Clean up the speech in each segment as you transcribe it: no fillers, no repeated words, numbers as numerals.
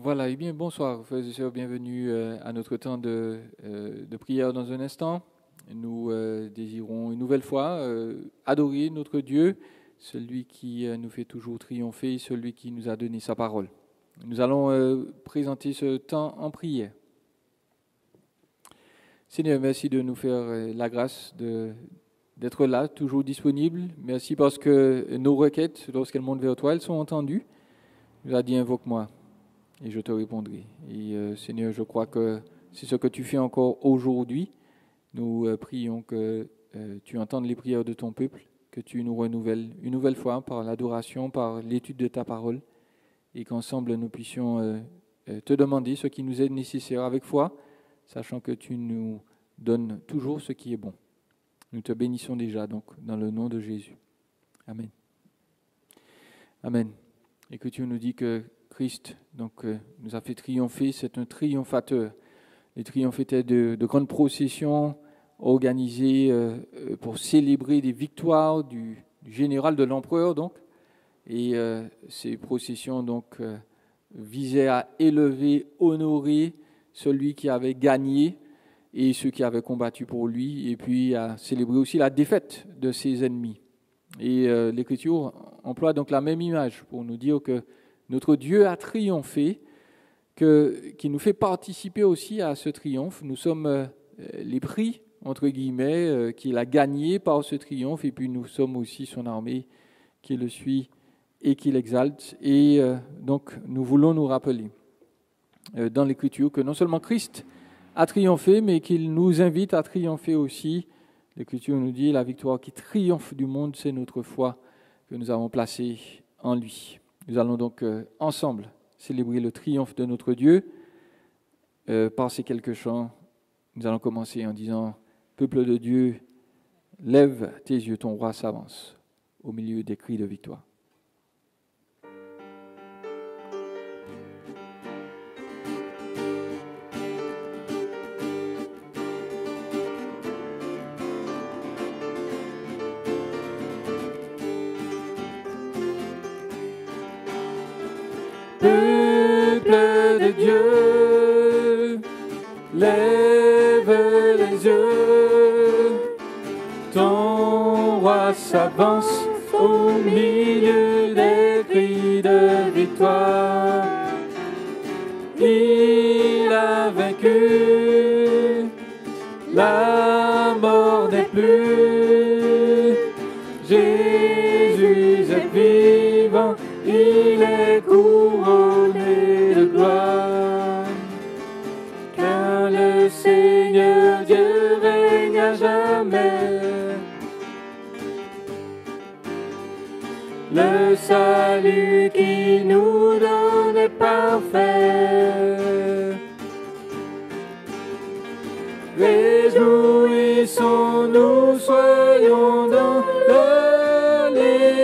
Voilà, eh bien bonsoir frères et sœurs, bienvenue à notre temps de prière dans un instant. Nous désirons une nouvelle fois adorer notre Dieu, celui qui nous fait toujours triompher, celui qui nous a donné sa parole. Nous allons présenter ce temps en prière. Seigneur, merci de nous faire la grâce d'être là, toujours disponible. Merci parce que nos requêtes, lorsqu'elles montent vers toi, elles sont entendues. Tu as dit, invoque-moi et je te répondrai. Et Seigneur, je crois que c'est ce que tu fais encore aujourd'hui. Nous prions que tu entendes les prières de ton peuple, que tu nous renouvelles une nouvelle fois par l'adoration, par l'étude de ta parole, et qu'ensemble nous puissions te demander ce qui nous est nécessaire avec foi, sachant que tu nous donnes toujours ce qui est bon. Nous te bénissons déjà, donc, dans le nom de Jésus. Amen. Amen. Et que tu nous dis que Christ nous a fait triompher, c'est un triomphateur. Les triomphes étaient de grandes processions organisées pour célébrer des victoires du général, de l'empereur, donc. Et ces processions visaient à élever, honorer celui qui avait gagné et ceux qui avaient combattu pour lui, et puis à célébrer aussi la défaite de ses ennemis. Et l'Écriture emploie donc la même image pour nous dire que notre Dieu a triomphé, qui nous fait participer aussi à ce triomphe. Nous sommes les prix, entre guillemets, qu'il a gagné par ce triomphe, et puis nous sommes aussi son armée qui le suit et qui l'exalte. Et donc nous voulons nous rappeler dans l'Écriture que non seulement Christ a triomphé, mais qu'il nous invite à triompher aussi. L'Écriture nous dit, la victoire qui triomphe du monde, c'est notre foi que nous avons placée en lui. Nous allons donc ensemble célébrer le triomphe de notre Dieu par ces quelques chants. Nous allons commencer en disant, peuple de Dieu, lève tes yeux, ton roi s'avance au milieu des cris de victoire. Peuple de Dieu, lève les yeux, ton roi s'avance au milieu des cris de victoire. Il a vaincu, la mort n'est plus, Jésus est vivant, il est couronné de gloire, car le Seigneur Dieu règne à jamais. Le salut qu'il nous donne est parfait. Réjouissons-nous, soyons dans l'allégresse.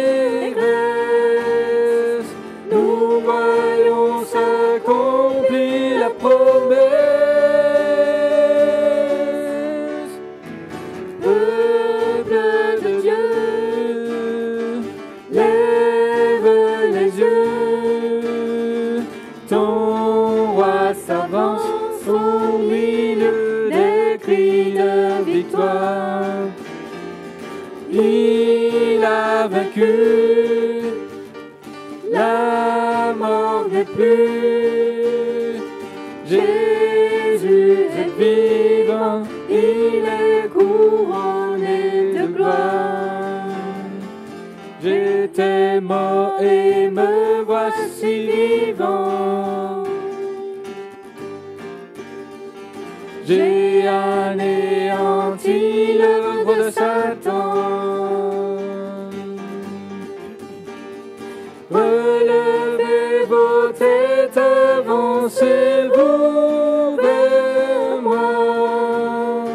Nous voyons s'accomplir la promesse. Peuple de Dieu, lève les yeux, ton roi s'avance au milieu des cris de victoire. Il a vaincu, la mort n'est plus, Jésus est vivant, il est couronné de gloire. J'étais mort et me voici vivant. J'ai anéanti l'œuvre de Satan. Relevez vos têtes, avancez-vous vers moi.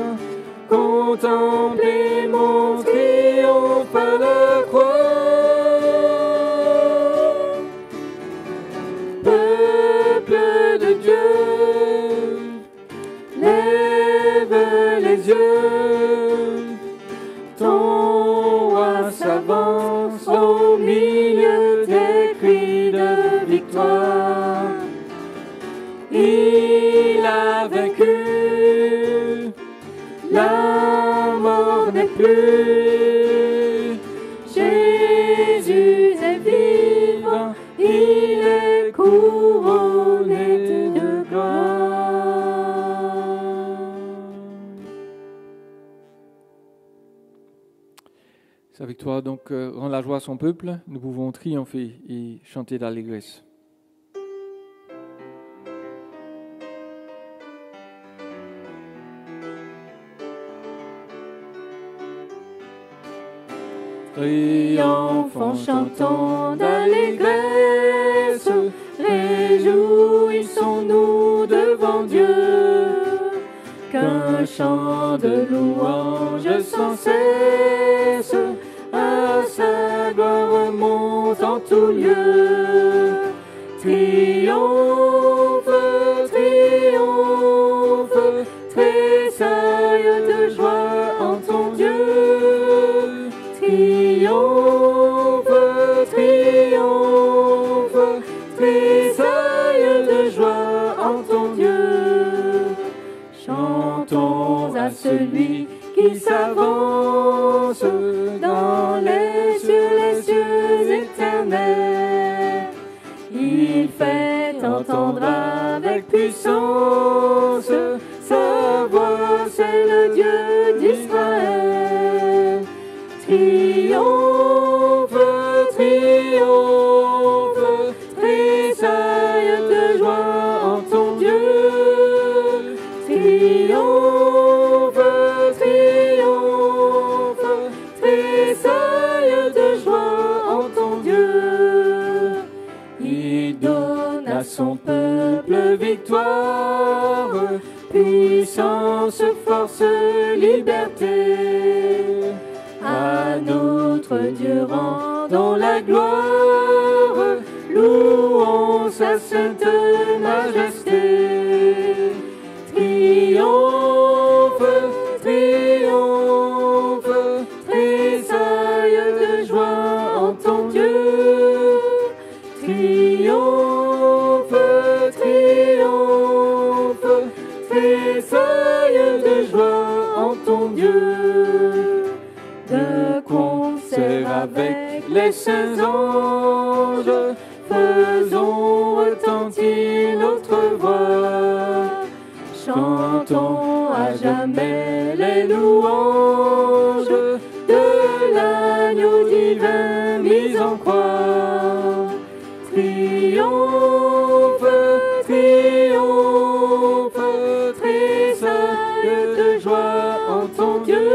Contemplez mon triomphe à la croix. Peuple de Dieu, lève les yeux, ton roi s'avance au milieu des cris de victoire. plus. Jésus est vivant, il est couronné de gloire. Sa victoire donc rend la joie à son peuple. Nous pouvons triompher et chanter d'allégresse. Triomphant, chantons d'allégresse, réjouissons-nous devant Dieu, qu'un chant de louange sans cesse à sa gloire monte en tout lieu. Triomphe, triomphe, tressaille de joie en ton Dieu. Triomphe, triomphe, tressaille de joie en ton Dieu. Chantons à celui qui s'avance dans les cieux éternels. Il fait entendre avec puissance sa voix, c'est le Dieu d'Israël. Triomphe, triomphe, tressaille de joie en ton Dieu. Triomphe, triomphe, tressaille de joie en ton Dieu. Il donne à son peuple victoire, puissance, force, liberté. À notre Dieu rendons la gloire, louons sa sainte majesté. Triomphe, triomphe, tressaille de joie en ton Dieu. Triomphe, triomphe, tressaille de joie en ton Dieu. De concert avec les saints anges, faisons retentir notre voix. Chantons à jamais les louanges de l'agneau divin mis en croix. Triomphe, triomphe, tressaille de joie en ton Dieu.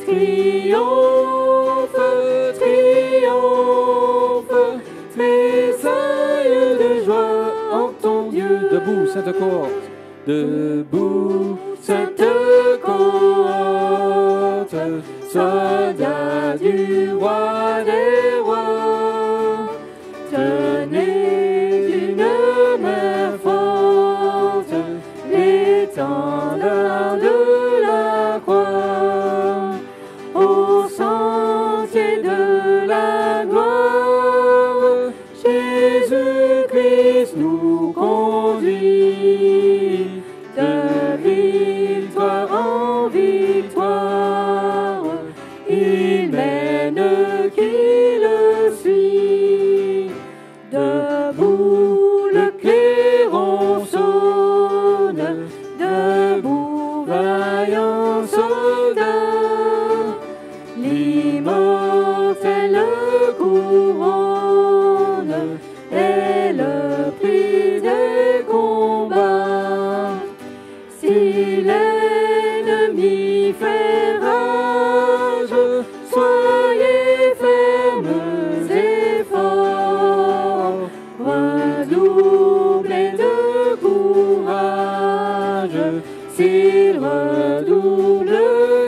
Triomphe, triomphe, tressaille de joie en ton Dieu. Debout, sainte cohorte. Debout, sainte cohorte, soldats du roi des rois. Tenez d'une main forte l'étendard de la croix. Au sentier de la gloire, Jésus-Christ nous conduit. De victoire en victoire, il mène qui le suit. Debout, le clairon sonne, debout, vaillant soldat, l'immortelle couronne est le prix des combats. Si l'ennemi fait rage, soyez fermes et forts, redoublez de courage, s'il redouble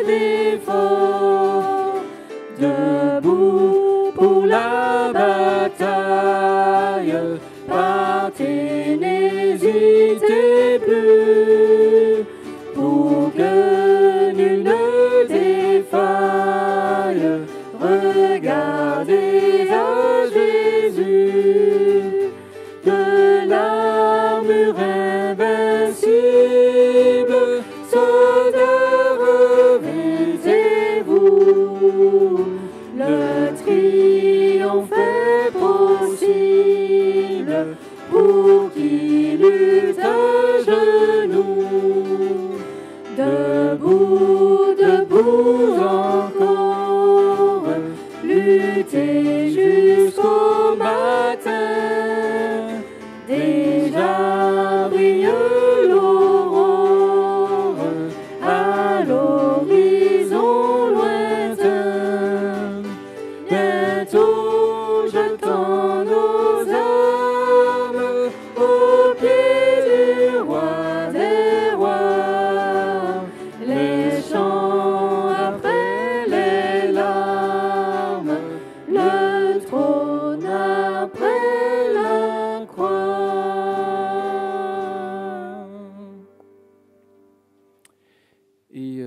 d'efforts. Debout pour la bataille, partez, n'hésitez plus, pour que nul ne défaille. Regardez à Jésus, de l'armure invincible, soldats revêtus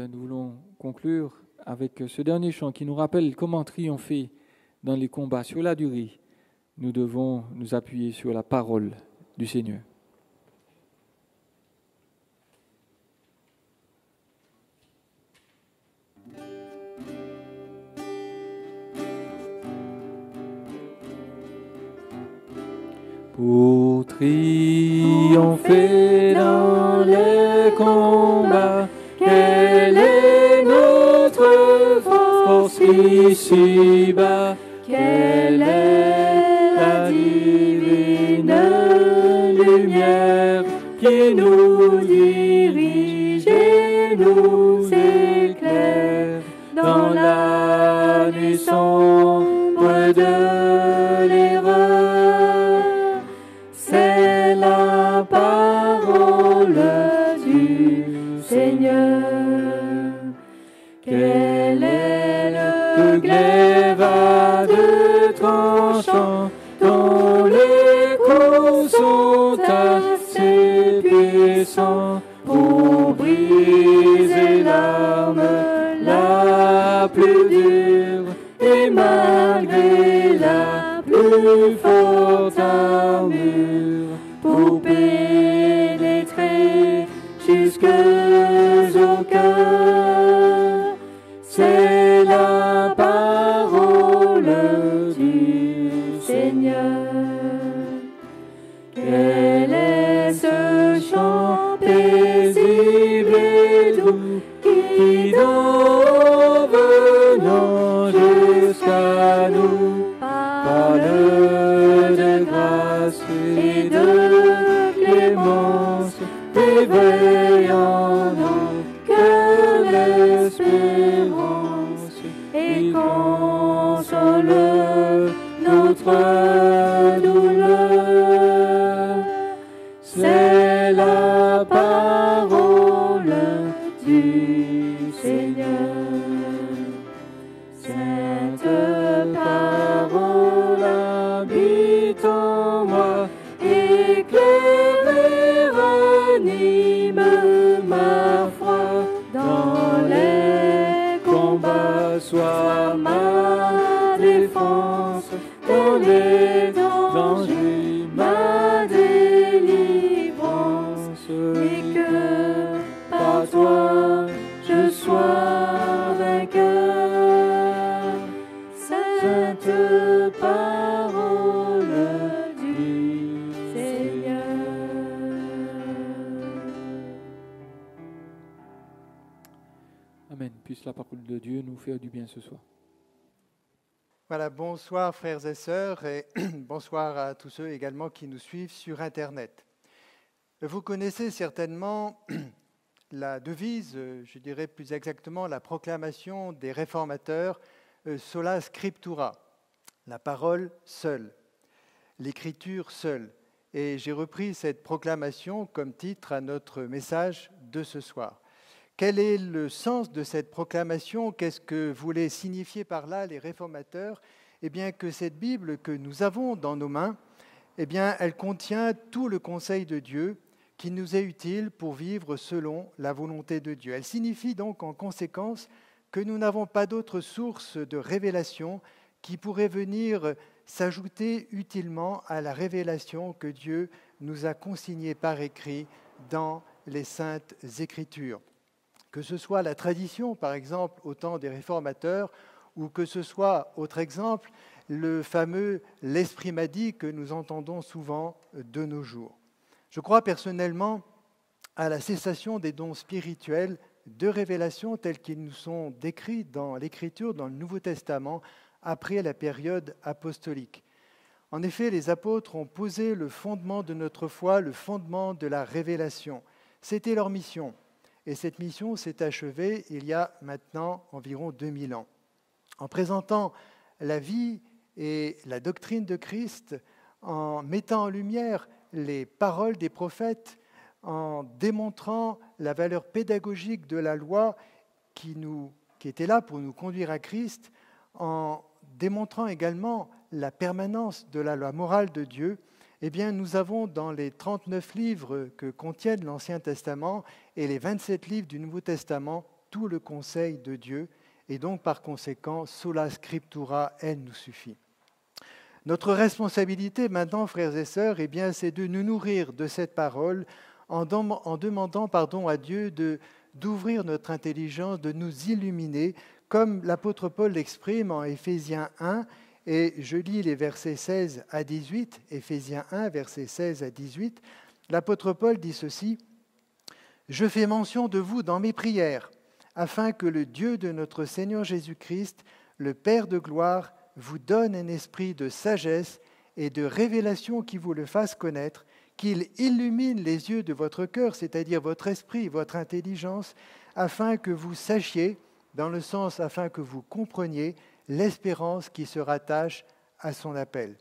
nous voulons conclure avec ce dernier chant qui nous rappelle comment triompher dans les combats sur la durée. Nous devons nous appuyer sur la parole du Seigneur. Pour triompher dans les combats, quelle est notre force ici-bas? Quelle est la divine lumière qui nous dirige et nous éclaire dans la nuit sombre de l'erreur? C'est la parole du Seigneur. Quel est le glaive à deux tranchants dont les coups sont assez puissants pour briser l'arme la plus dure et malgré la plus forte armure pour pénétrer jusque au cœur? C'est la parole du Seigneur. Quel est ce chant paisible et doux qui en venant jusqu'à nous parle de grâce et de clémence, éveille en nous que l'espérance et console notre douleur? C'est la parole du Seigneur. Cette parole habite en moi, éclaire et ranime ma foi dans les combats, soit ma défense dans les dangers, ma délivrance, et que par toi je sois vainqueur. Sainte parole du Seigneur. Amen. Puisse la parole de Dieu nous faire du bien ce soir. Voilà, bonsoir frères et sœurs et bonsoir à tous ceux également qui nous suivent sur Internet. Vous connaissez certainement la devise, je dirais plus exactement la proclamation des réformateurs, sola scriptura, la parole seule, l'écriture seule. Et j'ai repris cette proclamation comme titre à notre message de ce soir. Quel est le sens de cette proclamation? Qu'est-ce que voulaient signifier par là les réformateurs? Eh bien, que cette Bible que nous avons dans nos mains, eh bien, elle contient tout le conseil de Dieu qui nous est utile pour vivre selon la volonté de Dieu. Elle signifie donc en conséquence que nous n'avons pas d'autre source de révélation qui pourrait venir s'ajouter utilement à la révélation que Dieu nous a consignée par écrit dans les Saintes Écritures. Que ce soit la tradition, par exemple, au temps des réformateurs, ou que ce soit, autre exemple, le fameux « l'Esprit m'a dit » que nous entendons souvent de nos jours. Je crois personnellement à la cessation des dons spirituels de révélation tels qu'ils nous sont décrits dans l'Écriture, dans le Nouveau Testament, après la période apostolique. En effet, les apôtres ont posé le fondement de notre foi, le fondement de la révélation. C'était leur mission. Et cette mission s'est achevée il y a maintenant environ 2000 ans. En présentant la vie et la doctrine de Christ, en mettant en lumière les paroles des prophètes, en démontrant la valeur pédagogique de la loi qui était là pour nous conduire à Christ, en démontrant également la permanence de la loi morale de Dieu, eh bien, nous avons dans les 39 livres que contiennent l'Ancien Testament et les 27 livres du Nouveau Testament tout le conseil de Dieu, et donc par conséquent, sola scriptura, elle nous suffit. Notre responsabilité maintenant, frères et sœurs, eh bien, c'est de nous nourrir de cette parole en demandant à Dieu d'ouvrir notre intelligence, de nous illuminer, comme l'apôtre Paul l'exprime en Éphésiens 1, et je lis les versets 16 à 18, Éphésiens 1, versets 16 à 18. L'apôtre Paul dit ceci: « Je fais mention de vous dans mes prières, afin que le Dieu de notre Seigneur Jésus-Christ, le Père de gloire, vous donne un esprit de sagesse et de révélation qui vous le fasse connaître, qu'il illumine les yeux de votre cœur, c'est-à-dire votre esprit, votre intelligence, afin que vous sachiez, dans le sens afin que vous compreniez, l'espérance qui se rattache à son appel. »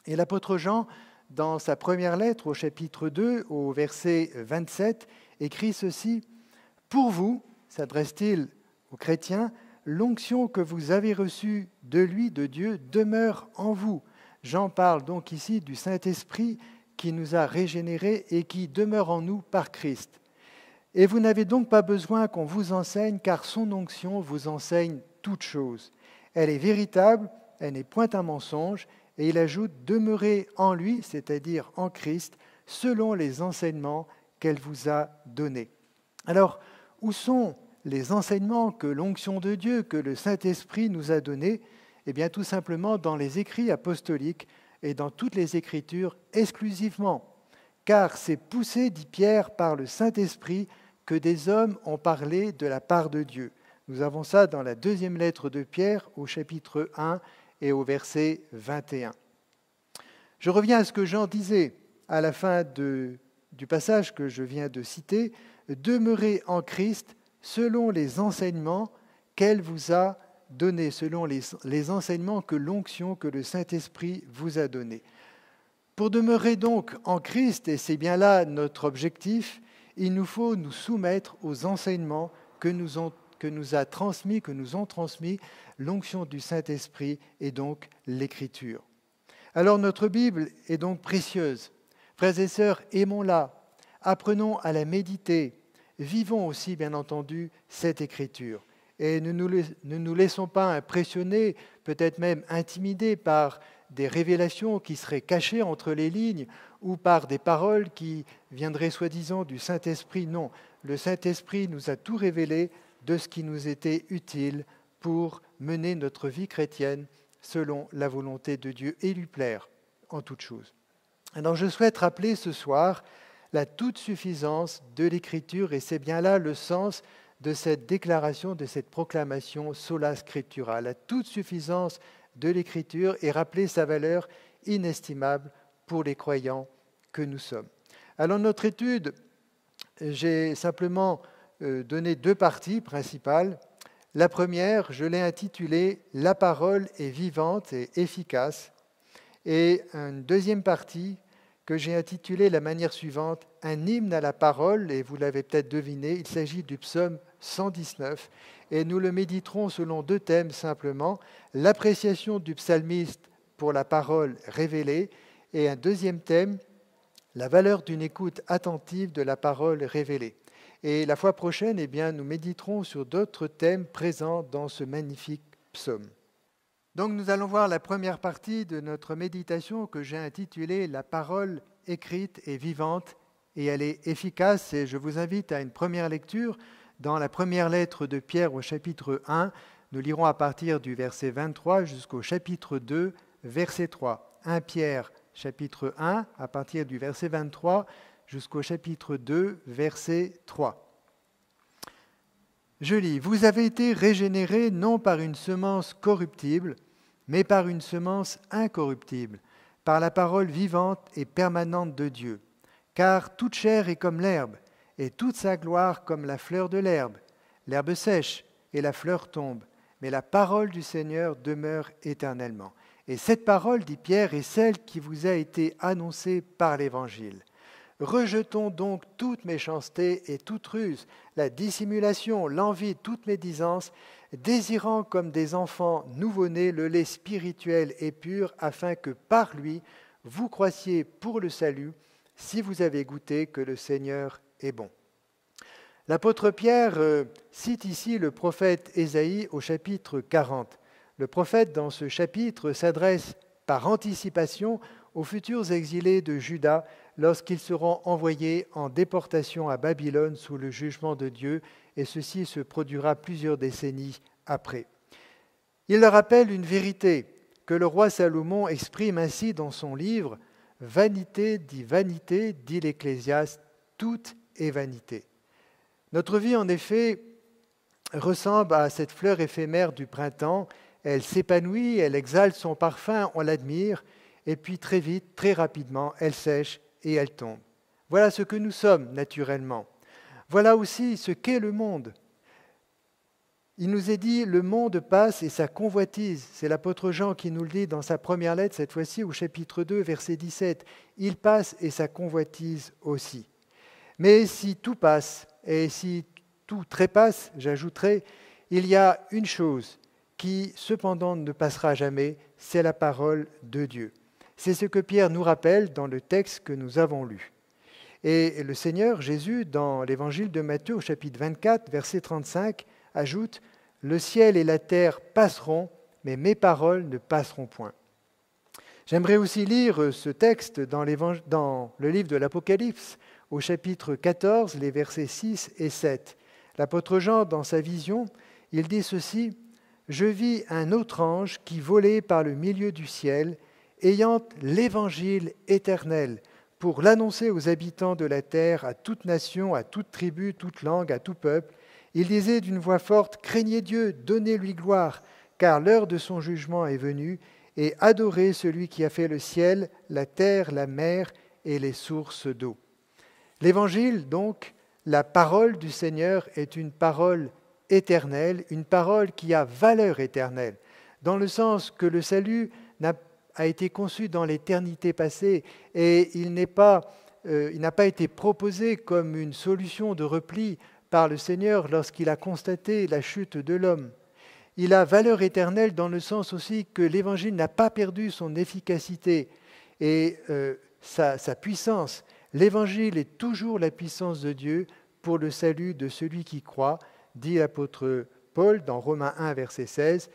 Et l'apôtre Jean, dans sa première lettre au chapitre 2, au verset 27, écrit ceci: « Pour vous, s'adresse-t-il aux chrétiens, l'onction que vous avez reçue de lui, de Dieu, demeure en vous. » Jean parle donc ici du Saint-Esprit qui nous a régénérés et qui demeure en nous par Christ. « Et vous n'avez donc pas besoin qu'on vous enseigne, car son onction vous enseigne toutes choses. Elle est véritable, elle n'est point un mensonge. » Et il ajoute « Demeurez en lui, c'est-à-dire en Christ, selon les enseignements qu'elle vous a donnés. » Alors, où sont les enseignements que l'onction de Dieu, que le Saint-Esprit nous a donnés? Eh bien, tout simplement dans les écrits apostoliques et dans toutes les Écritures exclusivement. Car c'est poussé, dit Pierre, par le Saint-Esprit que des hommes ont parlé de la part de Dieu. Nous avons ça dans la deuxième lettre de Pierre, au chapitre 1 et au verset 21. Je reviens à ce que Jean disait à la fin du passage que je viens de citer. « Demeurez en Christ selon les enseignements qu'elle vous a donnés, selon les enseignements que l'onction, que le Saint-Esprit vous a donnés. » Pour demeurer donc en Christ, et c'est bien là notre objectif, il nous faut nous soumettre aux enseignements que nous ont transmis l'onction du Saint-Esprit et donc l'Écriture. Alors notre Bible est donc précieuse. Frères et sœurs, aimons-la, apprenons à la méditer, vivons aussi bien entendu cette Écriture. Et ne nous laissons pas impressionner, peut-être même intimider par des révélations qui seraient cachées entre les lignes ou par des paroles qui viendraient soi-disant du Saint-Esprit. Non, le Saint-Esprit nous a tout révélé de ce qui nous était utile pour mener notre vie chrétienne selon la volonté de Dieu et lui plaire en toutes choses. Alors je souhaite rappeler ce soir la toute suffisance de l'Écriture, et c'est bien là le sens de cette déclaration, de cette proclamation sola scriptura, la toute suffisance de l'Écriture et rappeler sa valeur inestimable pour les croyants que nous sommes. Alors notre étude, j'ai simplement donné deux parties principales. La première, je l'ai intitulée « La parole est vivante et efficace » et une deuxième partie que j'ai intitulée de la manière suivante « Un hymne à la parole » et vous l'avez peut-être deviné, il s'agit du psaume 119 et nous le méditerons selon deux thèmes simplement, l'appréciation du psalmiste pour la parole révélée et un deuxième thème, la valeur d'une écoute attentive de la parole révélée. Et la fois prochaine, eh bien, nous méditerons sur d'autres thèmes présents dans ce magnifique psaume. Donc nous allons voir la première partie de notre méditation que j'ai intitulée « La parole écrite et vivante et elle est efficace » et je vous invite à une première lecture dans la première lettre de Pierre au chapitre 1. Nous lirons à partir du verset 23 jusqu'au chapitre 2, verset 3. 1 Pierre, chapitre 1, à partir du verset 23 jusqu'au chapitre 2, verset 3. Je lis « Vous avez été régénérés non par une semence corruptible, mais par une semence incorruptible, par la parole vivante et permanente de Dieu. Car toute chair est comme l'herbe, et toute sa gloire comme la fleur de l'herbe. L'herbe sèche et la fleur tombe, mais la parole du Seigneur demeure éternellement. Et cette parole, dit Pierre, est celle qui vous a été annoncée par l'Évangile. Rejetons donc toute méchanceté et toute ruse, la dissimulation, l'envie, toute médisance, désirant comme des enfants nouveau-nés le lait spirituel et pur, afin que par lui vous croissiez pour le salut, si vous avez goûté que le Seigneur est bon. L'apôtre Pierre cite ici le prophète Ésaïe au chapitre 40. Le prophète, dans ce chapitre, s'adresse par anticipation aux futurs exilés de Juda lorsqu'ils seront envoyés en déportation à Babylone sous le jugement de Dieu, et ceci se produira plusieurs décennies après. Il leur rappelle une vérité que le roi Salomon exprime ainsi dans son livre « Vanité, dit l'Ecclésiaste, tout est vanité ». Notre vie, en effet, ressemble à cette fleur éphémère du printemps. Elle s'épanouit, elle exhale son parfum, on l'admire, et puis très vite, très rapidement, elle sèche et elle tombe. Voilà ce que nous sommes naturellement. Voilà aussi ce qu'est le monde. Il nous est dit, le monde passe et sa convoitise. C'est l'apôtre Jean qui nous le dit dans sa première lettre, cette fois-ci au chapitre 2, verset 17. Il passe et sa convoitise aussi. Mais si tout passe, et si tout trépasse, j'ajouterai, il y a une chose qui cependant ne passera jamais, c'est la parole de Dieu. C'est ce que Pierre nous rappelle dans le texte que nous avons lu. Et le Seigneur Jésus, dans l'évangile de Matthieu au chapitre 24, verset 35, ajoute « Le ciel et la terre passeront, mais mes paroles ne passeront point ». J'aimerais aussi lire ce texte dans le livre de l'Apocalypse, au chapitre 14, les versets 6 et 7. L'apôtre Jean, dans sa vision, il dit ceci « Je vis un autre ange qui volait par le milieu du ciel, ayant l'évangile éternel, pour l'annoncer aux habitants de la terre, à toute nation, à toute tribu, toute langue, à tout peuple. Il disait d'une voix forte, « Craignez Dieu, donnez-lui gloire, car l'heure de son jugement est venue, et adorez celui qui a fait le ciel, la terre, la mer et les sources d'eau. » L'Évangile, donc, la parole du Seigneur est une parole éternelle, une parole qui a valeur éternelle, dans le sens que le salut a été conçu dans l'éternité passée et il n'a pas été proposé comme une solution de repli par le Seigneur lorsqu'il a constaté la chute de l'homme. Il a valeur éternelle dans le sens aussi que l'Évangile n'a pas perdu son efficacité et sa puissance. L'Évangile est toujours la puissance de Dieu pour le salut de celui qui croit, dit l'apôtre Paul dans Romains 1, verset 16,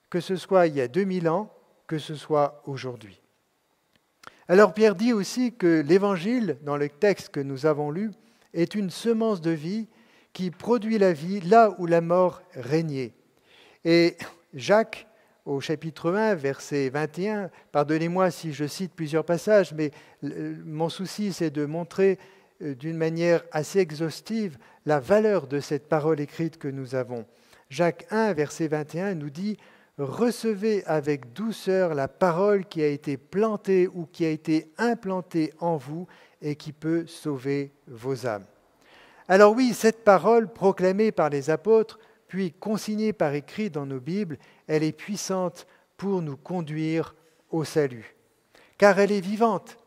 que ce soit il y a 2000 ans, que ce soit aujourd'hui. Alors Pierre dit aussi que l'Évangile, dans le texte que nous avons lu, est une semence de vie qui produit la vie là où la mort régnait. Et Jacques, au chapitre 1, verset 21, pardonnez-moi si je cite plusieurs passages, mais mon souci c'est de montrer d'une manière assez exhaustive la valeur de cette parole écrite que nous avons. Jacques 1, verset 21 nous dit « Recevez avec douceur la parole qui a été plantée ou qui a été implantée en vous et qui peut sauver vos âmes. » Alors oui, cette parole proclamée par les apôtres, puis consignée par écrit dans nos Bibles, elle est puissante pour nous conduire au salut. Car elle est vivante,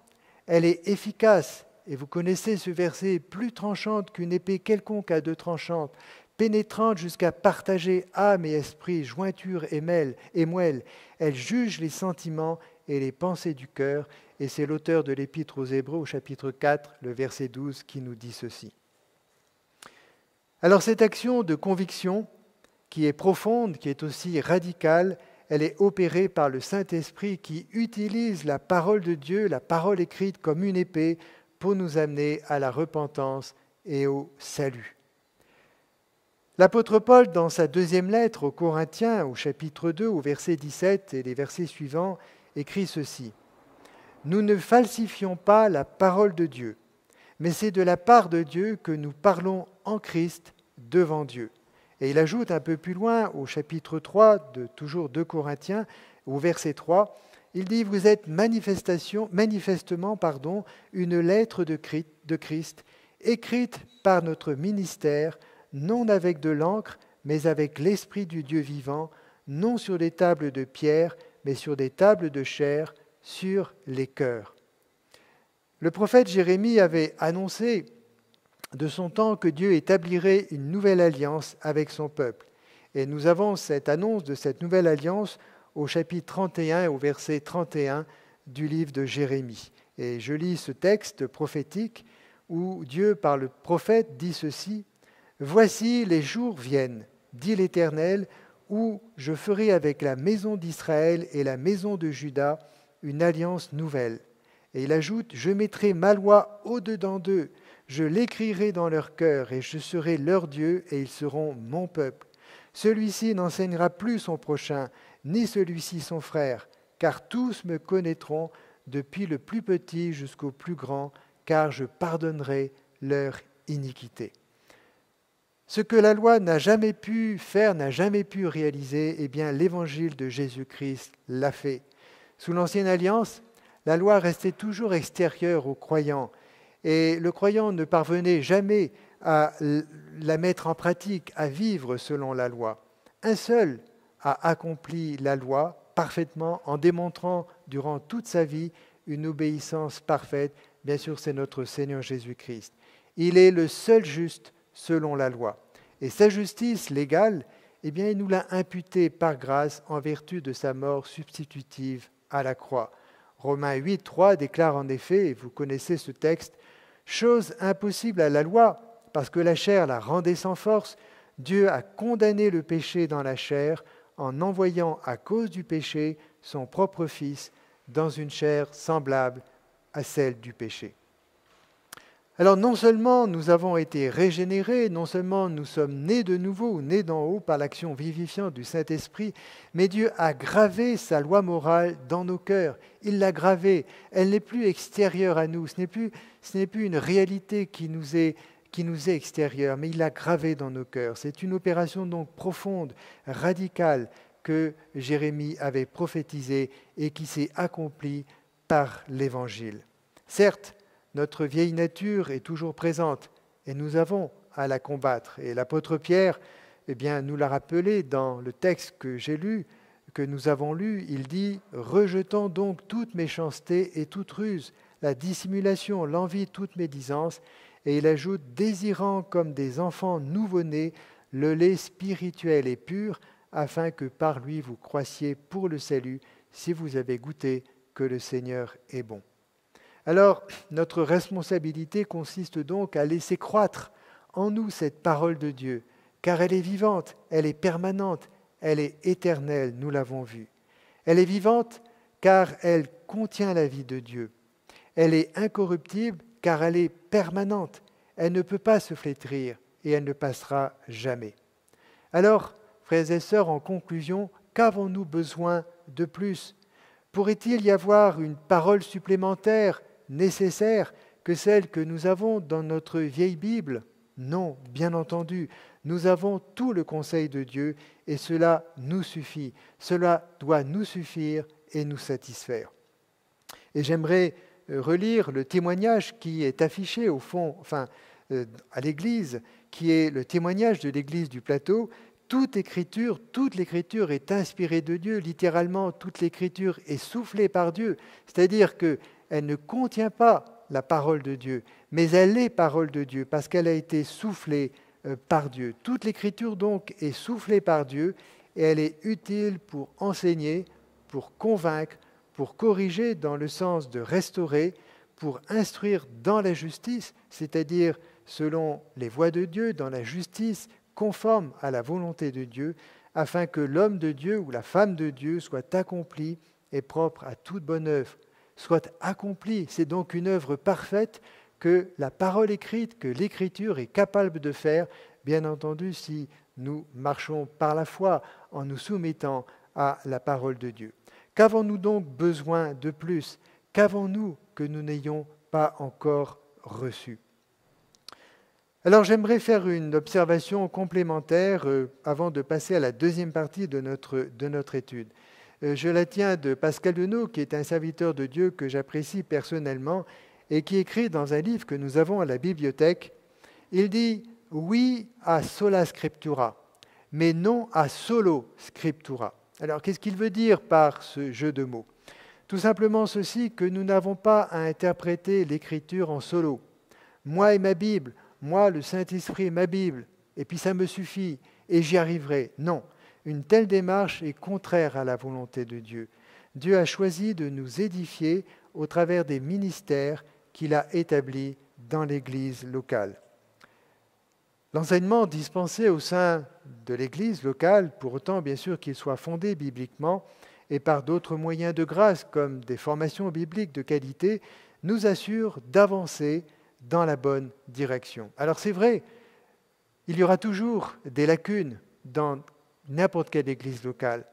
elle est efficace, et vous connaissez ce verset, plus tranchante qu'une épée quelconque à deux tranchantes, pénétrante jusqu'à partager âme et esprit, jointure et moelle. Elle juge les sentiments et les pensées du cœur, et c'est l'auteur de l'Épître aux Hébreux au chapitre 4, le verset 12, qui nous dit ceci. Alors cette action de conviction, qui est profonde, qui est aussi radicale, elle est opérée par le Saint-Esprit qui utilise la parole de Dieu, la parole écrite comme une épée, pour nous amener à la repentance et au salut. L'apôtre Paul, dans sa deuxième lettre aux Corinthiens, au chapitre 2, au verset 17 et les versets suivants, écrit ceci. « Nous ne falsifions pas la parole de Dieu, mais c'est de la part de Dieu que nous parlons en Christ devant Dieu. » Et il ajoute un peu plus loin, au chapitre 3, de toujours 2 Corinthiens, au verset 3, il dit « Vous êtes manifestement une lettre de Christ, écrite par notre ministère, non avec de l'encre, mais avec l'Esprit du Dieu vivant, non sur des tables de pierre, mais sur des tables de chair, sur les cœurs. » Le prophète Jérémie avait annoncé de son temps que Dieu établirait une nouvelle alliance avec son peuple. Et nous avons cette annonce de cette nouvelle alliance au chapitre 31 et au verset 31 du livre de Jérémie. Et je lis ce texte prophétique où Dieu, par le prophète, dit ceci. « Voici les jours viennent, dit l'Éternel, où je ferai avec la maison d'Israël et la maison de Juda une alliance nouvelle. Et il ajoute, je mettrai ma loi au-dedans d'eux, je l'écrirai dans leur cœur, et je serai leur Dieu, et ils seront mon peuple. Celui-ci n'enseignera plus son prochain, ni celui-ci son frère, car tous me connaîtront, depuis le plus petit jusqu'au plus grand, car je pardonnerai leur iniquité. Ce que la loi n'a jamais pu faire, n'a jamais pu réaliser, eh bien l'évangile de Jésus-Christ l'a fait. Sous l'Ancienne Alliance, la loi restait toujours extérieure aux croyants, et le croyant ne parvenait jamais à la mettre en pratique, à vivre selon la loi. Un seul a accompli la loi parfaitement en démontrant durant toute sa vie une obéissance parfaite. Bien sûr, c'est notre Seigneur Jésus-Christ. Il est le seul juste selon la loi. Et sa justice légale, eh bien, il nous l'a imputée par grâce en vertu de sa mort substitutive à la croix. Romains 8, 3 déclare en effet, et vous connaissez ce texte, « Chose impossible à la loi, parce que la chair la rendait sans force, Dieu a condamné le péché dans la chair en envoyant à cause du péché son propre Fils dans une chair semblable à celle du péché. » Alors non seulement nous avons été régénérés, non seulement nous sommes nés de nouveau ou nés d'en haut par l'action vivifiante du Saint-Esprit, mais Dieu a gravé sa loi morale dans nos cœurs. Il l'a gravée. Elle n'est plus extérieure à nous. Ce n'est plus une réalité qui nous est extérieure, mais il l'a gravée dans nos cœurs. C'est une opération donc profonde, radicale, que Jérémie avait prophétisée et qui s'est accomplie par l'Évangile. Certes, notre vieille nature est toujours présente et nous avons à la combattre. Et l'apôtre Pierre nous l'a rappelé dans le texte que j'ai lu, que nous avons lu. Il dit « Rejetant donc toute méchanceté et toute ruse, la dissimulation, l'envie, toute médisance. » Et il ajoute « Désirant comme des enfants nouveau-nés le lait spirituel et pur, afin que par lui vous croissiez pour le salut, si vous avez goûté que le Seigneur est bon. » Alors, notre responsabilité consiste donc à laisser croître en nous cette parole de Dieu, car elle est vivante, elle est permanente, elle est éternelle, nous l'avons vu. Elle est vivante car elle contient la vie de Dieu. Elle est incorruptible car elle est permanente, elle ne peut pas se flétrir et elle ne passera jamais. Alors, frères et sœurs, en conclusion, qu'avons-nous besoin de plus ? Pourrait-il y avoir une parole supplémentaire nécessaire que celle que nous avons dans notre vieille Bible? Non, bien entendu. Nous avons tout le conseil de Dieu et cela nous suffit. Cela doit nous suffire et nous satisfaire. Et j'aimerais relire le témoignage qui est affiché au fond, à l'Église, qui est le témoignage de l'Église du Plateau. Toute l'Écriture est inspirée de Dieu. Littéralement, toute l'Écriture est soufflée par Dieu. C'est-à-dire qu'elle ne contient pas la parole de Dieu, mais elle est parole de Dieu parce qu'elle a été soufflée par Dieu. Toute l'Écriture donc est soufflée par Dieu et elle est utile pour enseigner, pour convaincre, pour corriger dans le sens de restaurer, pour instruire dans la justice, c'est-à-dire selon les voies de Dieu, dans la justice conforme à la volonté de Dieu, afin que l'homme de Dieu ou la femme de Dieu soit accompli et propre à toute bonne œuvre, soit accompli. C'est donc une œuvre parfaite que la parole écrite, que l'Écriture est capable de faire, bien entendu si nous marchons par la foi en nous soumettant à la parole de Dieu. Qu'avons-nous donc besoin de plus? Qu'avons-nous que nous n'ayons pas encore reçu? Alors j'aimerais faire une observation complémentaire avant de passer à la deuxième partie de notre étude. Je la tiens de Pascal Denot, qui est un serviteur de Dieu que j'apprécie personnellement et qui écrit dans un livre que nous avons à la bibliothèque. Il dit « Oui à sola scriptura, mais non à solo scriptura ». Alors qu'est-ce qu'il veut dire par ce jeu de mots? Tout simplement ceci, que nous n'avons pas à interpréter l'Écriture en solo. Moi et ma Bible, moi le Saint-Esprit et ma Bible, et puis ça me suffit, et j'y arriverai. Non. Une telle démarche est contraire à la volonté de Dieu. Dieu a choisi de nous édifier au travers des ministères qu'il a établis dans l'Église locale. L'enseignement dispensé au sein de l'Église locale, pour autant bien sûr qu'il soit fondé bibliquement et par d'autres moyens de grâce comme des formations bibliques de qualité, nous assure d'avancer dans la bonne direction. Alors c'est vrai, il y aura toujours des lacunes dans n'importe quelle église locale,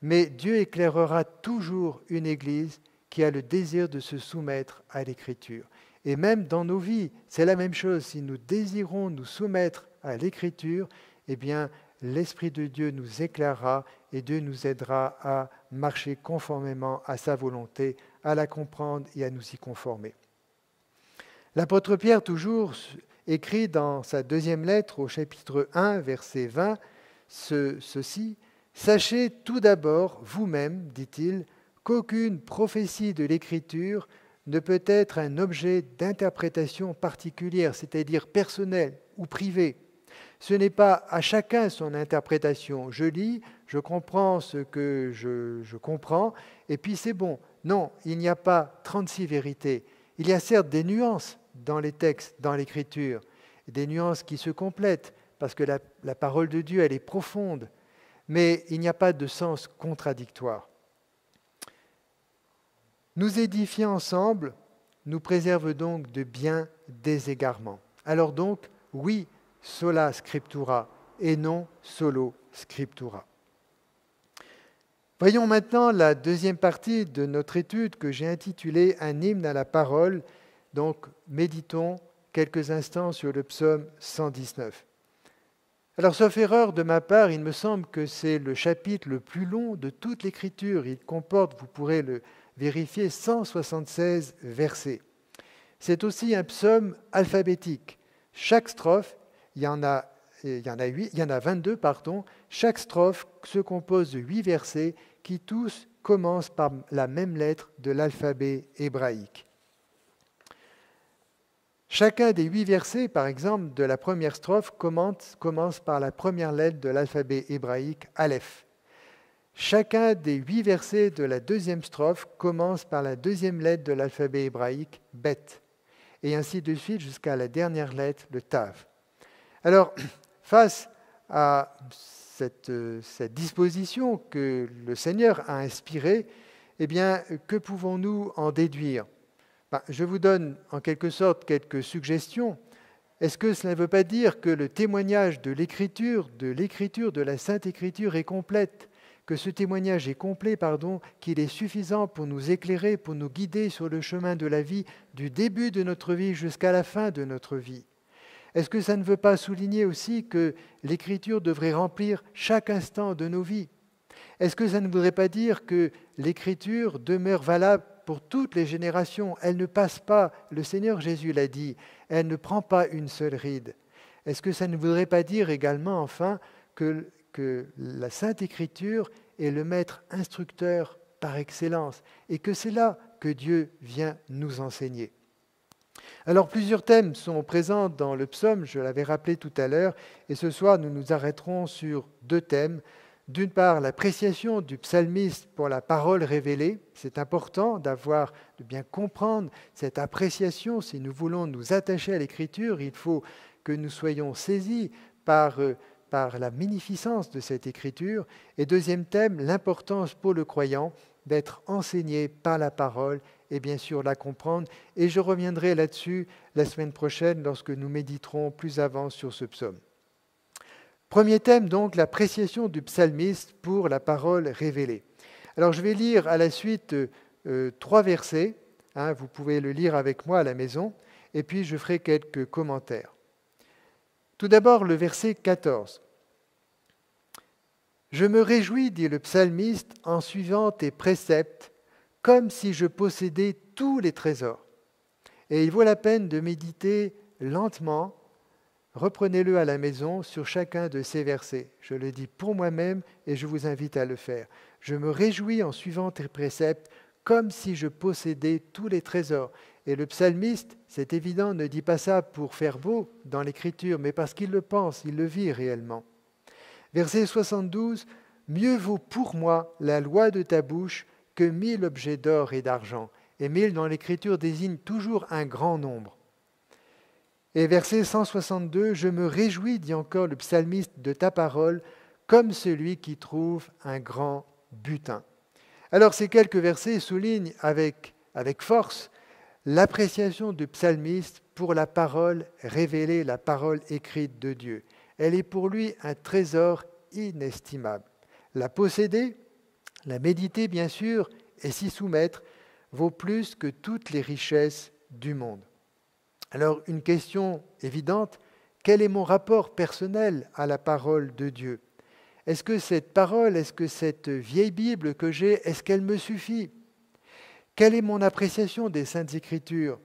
mais Dieu éclairera toujours une église qui a le désir de se soumettre à l'Écriture. Et même dans nos vies, c'est la même chose. Si nous désirons nous soumettre à l'Écriture, eh bien, l'Esprit de Dieu nous éclairera et Dieu nous aidera à marcher conformément à sa volonté, à la comprendre et à nous y conformer. L'apôtre Pierre, toujours, écrit dans sa deuxième lettre au chapitre 1, verset 20, ceci, « Sachez tout d'abord, vous-même, dit-il, qu'aucune prophétie de l'Écriture ne peut être un objet d'interprétation particulière, c'est-à-dire personnelle ou privée. Ce n'est pas à chacun son interprétation. Je lis, je comprends ce que je comprends, et puis c'est bon. Non, il n'y a pas 36 vérités. Il y a certes des nuances dans les textes, dans l'Écriture, des nuances qui se complètent, parce que la parole de Dieu, elle est profonde, mais il n'y a pas de sens contradictoire. Nous édifier ensemble nous préserve donc de bien des égarements. Alors donc, oui, sola scriptura et non solo scriptura. Voyons maintenant la deuxième partie de notre étude que j'ai intitulée « Un hymne à la parole ». Donc, méditons quelques instants sur le psaume 119. Alors, sauf erreur de ma part, il me semble que c'est le chapitre le plus long de toute l'Écriture. Il comporte, vous pourrez le vérifier, 176 versets. C'est aussi un psaume alphabétique. Chaque strophe, il y en a 22, chaque strophe se compose de 8 versets qui tous commencent par la même lettre de l'alphabet hébraïque. Chacun des 8 versets, par exemple, de la première strophe commence par la première lettre de l'alphabet hébraïque, Aleph. Chacun des 8 versets de la deuxième strophe commence par la deuxième lettre de l'alphabet hébraïque, Bet. Et ainsi de suite jusqu'à la dernière lettre, le Tav. Alors, face à cette disposition que le Seigneur a inspirée, eh bien, que pouvons-nous en déduire ? Je vous donne en quelque sorte quelques suggestions. Est-ce que cela ne veut pas dire que le témoignage de l'écriture, de la Sainte Écriture est complète, que ce témoignage est complet, qu'il est suffisant pour nous éclairer, pour nous guider sur le chemin de la vie, du début de notre vie jusqu'à la fin de notre vie? Est-ce que ça ne veut pas souligner aussi que l'Écriture devrait remplir chaque instant de nos vies? Est-ce que ça ne voudrait pas dire que l'Écriture demeure valable pour toutes les générations? Elle ne passe pas, le Seigneur Jésus l'a dit, elle ne prend pas une seule ride. Est-ce que ça ne voudrait pas dire également, enfin, que la Sainte Écriture est le maître instructeur par excellence et que c'est là que Dieu vient nous enseigner? Alors, plusieurs thèmes sont présents dans le psaume, je l'avais rappelé tout à l'heure, et ce soir, nous nous arrêterons sur 2 thèmes. D'une part, l'appréciation du psalmiste pour la parole révélée. C'est important de bien comprendre cette appréciation. Si nous voulons nous attacher à l'Écriture, il faut que nous soyons saisis par la magnificence de cette Écriture. Et deuxième thème, l'importance pour le croyant d'être enseigné par la parole et bien sûr la comprendre. Et je reviendrai là-dessus la semaine prochaine lorsque nous méditerons plus avant sur ce psaume. Premier thème, donc, l'appréciation du psalmiste pour la parole révélée. Alors, je vais lire à la suite 3 versets. Vous pouvez le lire avec moi à la maison. Et puis, je ferai quelques commentaires. Tout d'abord, le verset 14. « Je me réjouis, dit le psalmiste, en suivant tes préceptes, comme si je possédais tous les trésors. » Et il vaut la peine de méditer lentement. Reprenez-le à la maison sur chacun de ces versets. Je le dis pour moi-même et je vous invite à le faire. Je me réjouis en suivant tes préceptes comme si je possédais tous les trésors. Et le psalmiste, c'est évident, ne dit pas ça pour faire beau dans l'Écriture, mais parce qu'il le pense, il le vit réellement. Verset 72, « Mieux vaut pour moi la loi de ta bouche que 1000 objets d'or et d'argent. » Et 1000 dans l'Écriture désigne toujours un grand nombre. Et verset 162, « Je me réjouis, dit encore le psalmiste, de ta parole, comme celui qui trouve un grand butin. » Alors ces quelques versets soulignent avec force l'appréciation du psalmiste pour la parole révélée, la parole écrite de Dieu. Elle est pour lui un trésor inestimable. La posséder, la méditer bien sûr, et s'y soumettre, vaut plus que toutes les richesses du monde. Alors une question évidente, quel est mon rapport personnel à la parole de Dieu ? Est-ce que cette parole, est-ce que cette vieille Bible que j'ai, est-ce qu'elle me suffit ? Quelle est mon appréciation des Saintes Écritures ?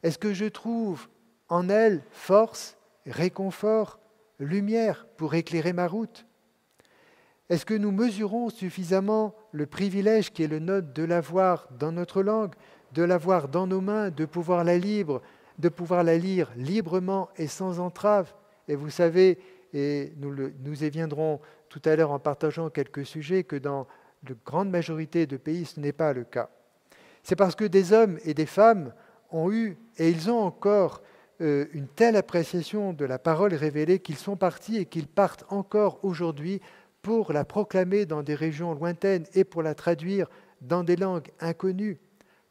Est-ce que je trouve en elles force, réconfort, lumière pour éclairer ma route ? Est-ce que nous mesurons suffisamment le privilège qui est le nôtre de l'avoir dans notre langue, de l'avoir dans nos mains, de pouvoir la lire librement et sans entrave ? Et vous savez, et nous y viendrons tout à l'heure en partageant quelques sujets, que dans la grande majorité de pays, ce n'est pas le cas. C'est parce que des hommes et des femmes ont eu, et ils ont encore, une telle appréciation de la parole révélée qu'ils sont partis et qu'ils partent encore aujourd'hui pour la proclamer dans des régions lointaines et pour la traduire dans des langues inconnues.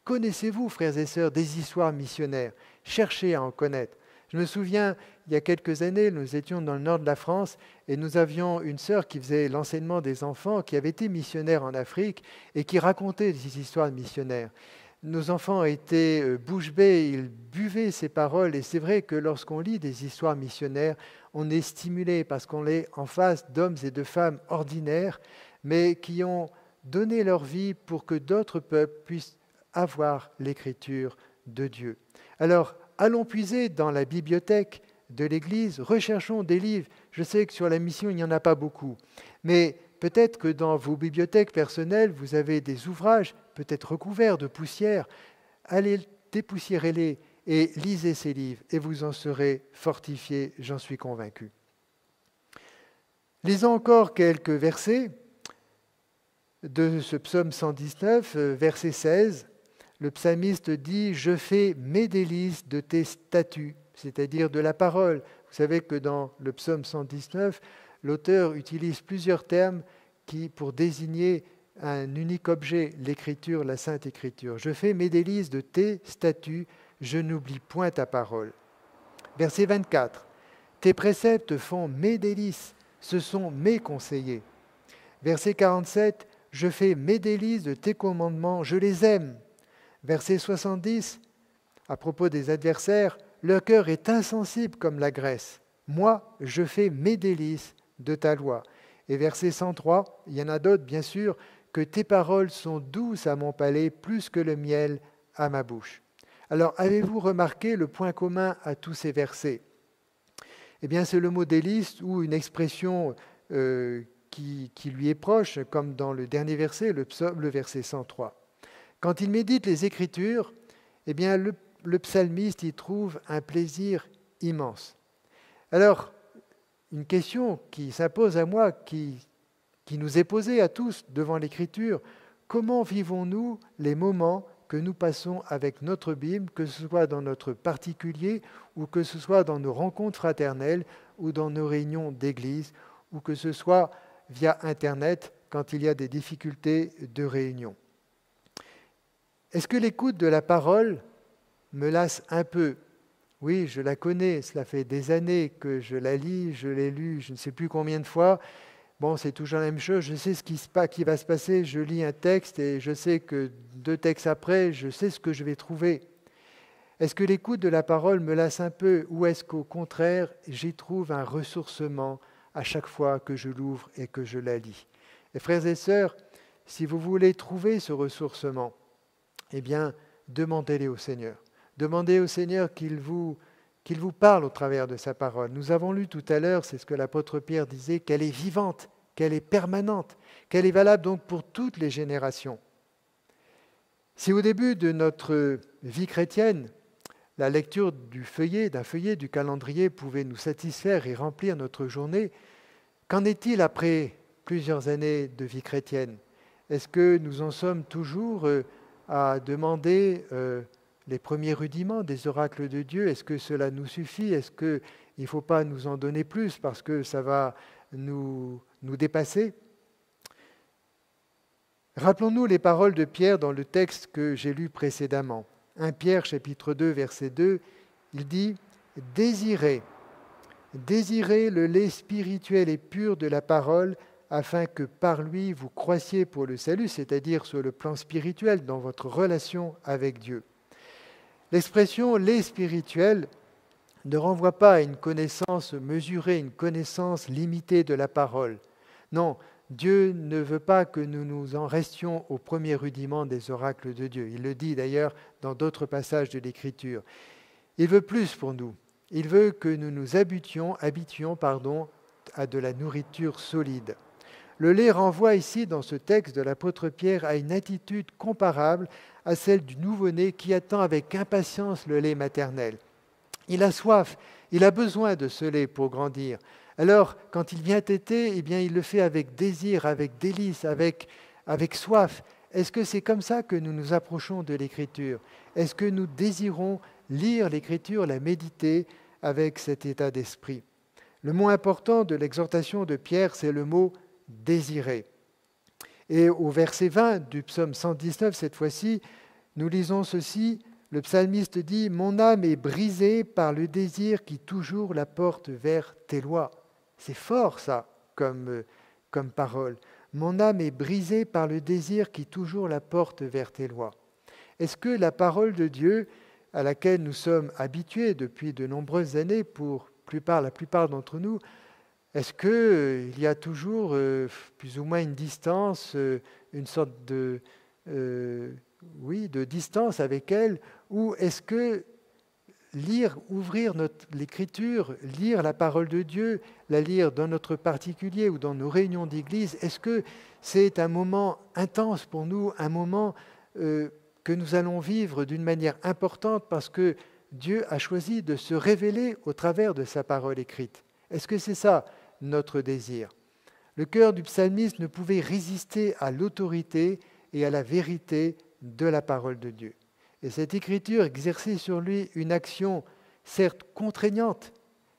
Connaissez-vous, frères et sœurs, des histoires missionnaires ? Cherchez à en connaître. Je me souviens, il y a quelques années, nous étions dans le nord de la France et nous avions une sœur qui faisait l'enseignement des enfants, qui avait été missionnaire en Afrique et qui racontait des histoires missionnaires. Nos enfants étaient bouche bée, ils buvaient ces paroles et c'est vrai que lorsqu'on lit des histoires missionnaires, on est stimulé parce qu'on est en face d'hommes et de femmes ordinaires, mais qui ont donné leur vie pour que d'autres peuples puissent avoir l'écriture de Dieu. Alors, allons puiser dans la bibliothèque de l'Église, recherchons des livres. Je sais que sur la mission, il n'y en a pas beaucoup, mais peut-être que dans vos bibliothèques personnelles, vous avez des ouvrages, peut-être recouverts de poussière. Allez, dépoussiérez-les et lisez ces livres, et vous en serez fortifiés, j'en suis convaincu. Lisons encore quelques versets de ce psaume 119, verset 16. Le psalmiste dit « Je fais mes délices de tes statuts », c'est-à-dire de la parole. Vous savez que dans le psaume 119, l'auteur utilise plusieurs termes pour désigner un unique objet, l'écriture, la Sainte Écriture. « Je fais mes délices de tes statuts, je n'oublie point ta parole. » Verset 24. « Tes préceptes font mes délices, ce sont mes conseillers. » Verset 47. « Je fais mes délices de tes commandements, je les aime. » Verset 70, à propos des adversaires, « Leur cœur est insensible comme la graisse. Moi, je fais mes délices de ta loi. » Et verset 103, il y en a d'autres bien sûr, « Que tes paroles sont douces à mon palais, plus que le miel à ma bouche. » Alors, avez-vous remarqué le point commun à tous ces versets ? Eh bien, c'est le mot « délice » ou une expression qui lui est proche, comme dans le dernier verset, le verset 103. Quand il médite les Écritures, eh bien, le psalmiste y trouve un plaisir immense. Alors, une question qui s'impose à moi, qui nous est posée à tous devant l'Écriture, comment vivons-nous les moments que nous passons avec notre Bible, que ce soit dans notre particulier ou que ce soit dans nos rencontres fraternelles ou dans nos réunions d'église ou que ce soit via Internet quand il y a des difficultés de réunion. Est-ce que l'écoute de la parole me lasse un peu ? Oui, je la connais, cela fait des années que je la lis, je l'ai lue je ne sais plus combien de fois. Bon, c'est toujours la même chose, je sais ce qui va se passer, je lis un texte et je sais que 2 textes après, je sais ce que je vais trouver. Est-ce que l'écoute de la parole me lasse un peu ou est-ce qu'au contraire, j'y trouve un ressourcement à chaque fois que je l'ouvre et que je la lis ? Et frères et sœurs, si vous voulez trouver ce ressourcement, eh bien, demandez-les au Seigneur. Demandez au Seigneur qu'il vous parle au travers de sa parole. Nous avons lu tout à l'heure, c'est ce que l'apôtre Pierre disait, qu'elle est vivante, qu'elle est permanente, qu'elle est valable donc pour toutes les générations. Si au début de notre vie chrétienne, la lecture d'un feuillet du calendrier pouvait nous satisfaire et remplir notre journée, qu'en est-il après plusieurs années de vie chrétienne ? Est-ce que nous en sommes toujours à demander les premiers rudiments des oracles de Dieu. Est-ce que cela nous suffit? Est-ce qu'il ne faut pas nous en donner plus parce que ça va nous dépasser? Rappelons-nous les paroles de Pierre dans le texte que j'ai lu précédemment. 1 Pierre chapitre 2 verset 2, il dit « Désirez le lait spirituel et pur de la parole, afin que par lui vous croissiez pour le salut, c'est-à-dire sur le plan spirituel, dans votre relation avec Dieu. » L'expression « lait spirituel » ne renvoie pas à une connaissance mesurée, une connaissance limitée de la parole. Non, Dieu ne veut pas que nous nous en restions au premier rudiment des oracles de Dieu. Il le dit d'ailleurs dans d'autres passages de l'Écriture. Il veut plus pour nous. Il veut que nous nous habituions à de la nourriture solide. Le lait renvoie ici, dans ce texte de l'apôtre Pierre, à une attitude comparable à celle du nouveau-né qui attend avec impatience le lait maternel. Il a soif, il a besoin de ce lait pour grandir. Alors, quand il vient téter, il le fait avec désir, avec délice, avec soif. Est-ce que c'est comme ça que nous nous approchons de l'Écriture? Est-ce que nous désirons lire l'Écriture, la méditer avec cet état d'esprit? Le mot important de l'exhortation de Pierre, c'est le mot « désirer ». Et au verset 20 du psaume 119, cette fois-ci, nous lisons ceci. Le psalmiste dit « Mon âme est brisée par le désir qui toujours la porte vers tes lois ». C'est fort ça, comme parole. « Mon âme est brisée par le désir qui toujours la porte vers tes lois ». Est-ce que la parole de Dieu, à laquelle nous sommes habitués depuis de nombreuses années pour la plupart d'entre nous, est-ce qu'il y a toujours plus ou moins une distance, une sorte de distance avec elle, ou est-ce que ouvrir l'Écriture, lire la parole de Dieu, la lire dans notre particulier ou dans nos réunions d'église, est-ce que c'est un moment intense pour nous, un moment que nous allons vivre d'une manière importante parce que Dieu a choisi de se révéler au travers de sa parole écrite? Est-ce que c'est ça notre désir? Le cœur du psalmiste ne pouvait résister à l'autorité et à la vérité de la parole de Dieu. Et cette écriture exerçait sur lui une action certes contraignante,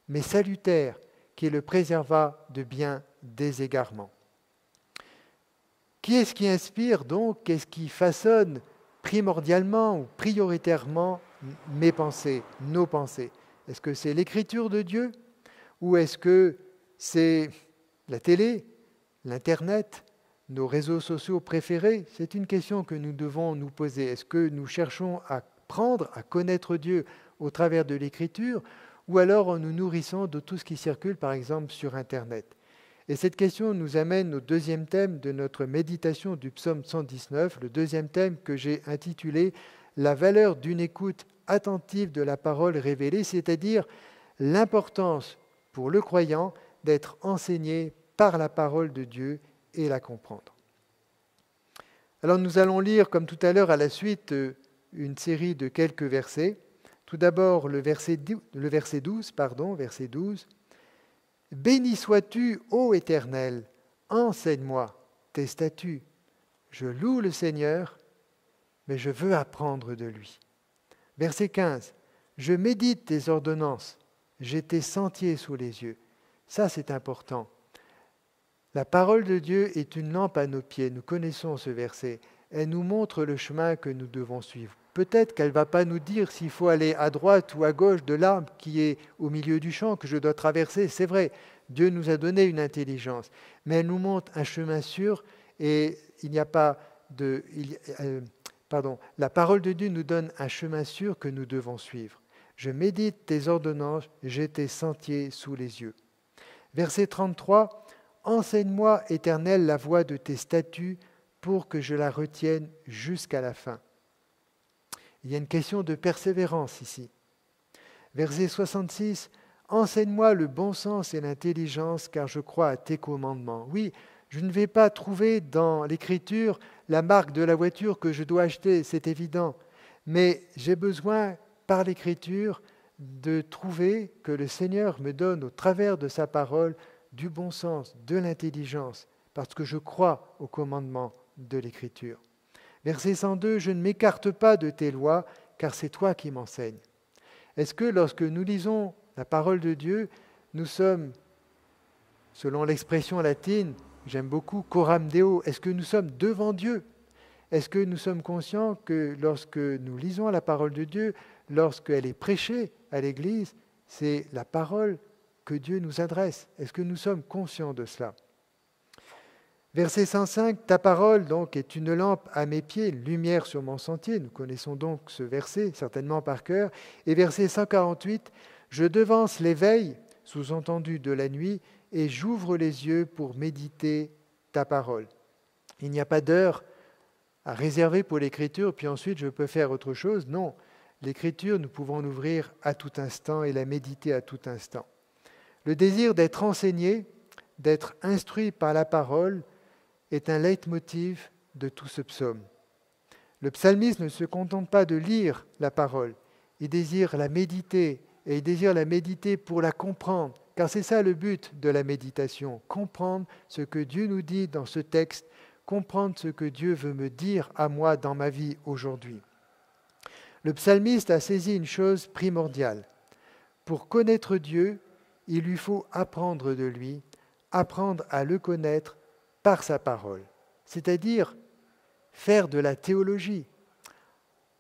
mais salutaire, qui le préserva de bien des égarements. Qui est-ce qui inspire donc, qu'est-ce qui façonne primordialement ou prioritairement mes pensées, nos pensées? Est-ce que c'est l'écriture de Dieu ou est-ce que c'est la télé, l'Internet, nos réseaux sociaux préférés? C'est une question que nous devons nous poser. Est-ce que nous cherchons à apprendre à connaître Dieu au travers de l'Écriture ou alors en nous nourrissant de tout ce qui circule, par exemple, sur Internet? Et cette question nous amène au deuxième thème de notre méditation du psaume 119, le deuxième thème que j'ai intitulé « La valeur d'une écoute attentive de la parole révélée », c'est-à-dire l'importance pour le croyant d'être enseigné par la parole de Dieu et la comprendre. Alors nous allons lire, comme tout à l'heure à la suite, une série de quelques versets. Tout d'abord le verset 12. « Béni sois-tu, ô Éternel, enseigne-moi tes statuts. Je loue le Seigneur, mais je veux apprendre de lui. » Verset 15. « Je médite tes ordonnances, j'ai tes sentiers sous les yeux. » Ça, c'est important. La parole de Dieu est une lampe à nos pieds. Nous connaissons ce verset. Elle nous montre le chemin que nous devons suivre. Peut-être qu'elle ne va pas nous dire s'il faut aller à droite ou à gauche de l'arbre qui est au milieu du champ que je dois traverser. C'est vrai, Dieu nous a donné une intelligence. Mais elle nous montre un chemin sûr et la parole de Dieu nous donne un chemin sûr que nous devons suivre. Je médite tes ordonnances, j'ai tes sentiers sous les yeux. Verset 33. « Enseigne-moi, Éternel, la voie de tes statuts pour que je la retienne jusqu'à la fin. » Il y a une question de persévérance ici. Verset 66. « Enseigne-moi le bon sens et l'intelligence, car je crois à tes commandements. » Oui, je ne vais pas trouver dans l'Écriture la marque de la voiture que je dois acheter, c'est évident. Mais j'ai besoin, par l'Écriture, de trouver que le Seigneur me donne, au travers de sa parole, du bon sens, de l'intelligence, parce que je crois aux commandements de l'Écriture. Verset 102, « Je ne m'écarte pas de tes lois, car c'est toi qui m'enseignes. Est-ce que lorsque nous lisons la parole de Dieu, nous sommes, selon l'expression latine, j'aime beaucoup, coram Deo, est-ce que nous sommes devant Dieu? Est-ce que nous sommes conscients que lorsque nous lisons la parole de Dieu, lorsqu'elle est prêchée à l'Église, c'est la parole que Dieu nous adresse? Est-ce que nous sommes conscients de cela? Verset 105, « Ta parole donc est une lampe à mes pieds, lumière sur mon sentier. » Nous connaissons donc ce verset, certainement par cœur. Et verset 148, « Je devance l'éveil, sous-entendu de la nuit, et j'ouvre les yeux pour méditer ta parole. » Il n'y a pas d'heure à réserver pour l'écriture, puis ensuite je peux faire autre chose. Non, l'écriture, nous pouvons l'ouvrir à tout instant et la méditer à tout instant. Le désir d'être enseigné, d'être instruit par la parole, est un leitmotiv de tout ce psaume. Le psalmiste ne se contente pas de lire la parole, il désire la méditer, et il désire la méditer pour la comprendre, car c'est ça le but de la méditation, comprendre ce que Dieu nous dit dans ce texte, comprendre ce que Dieu veut me dire à moi dans ma vie aujourd'hui. Le psalmiste a saisi une chose primordiale. Pour connaître Dieu, il lui faut apprendre de lui, apprendre à le connaître par sa parole, c'est-à-dire faire de la théologie.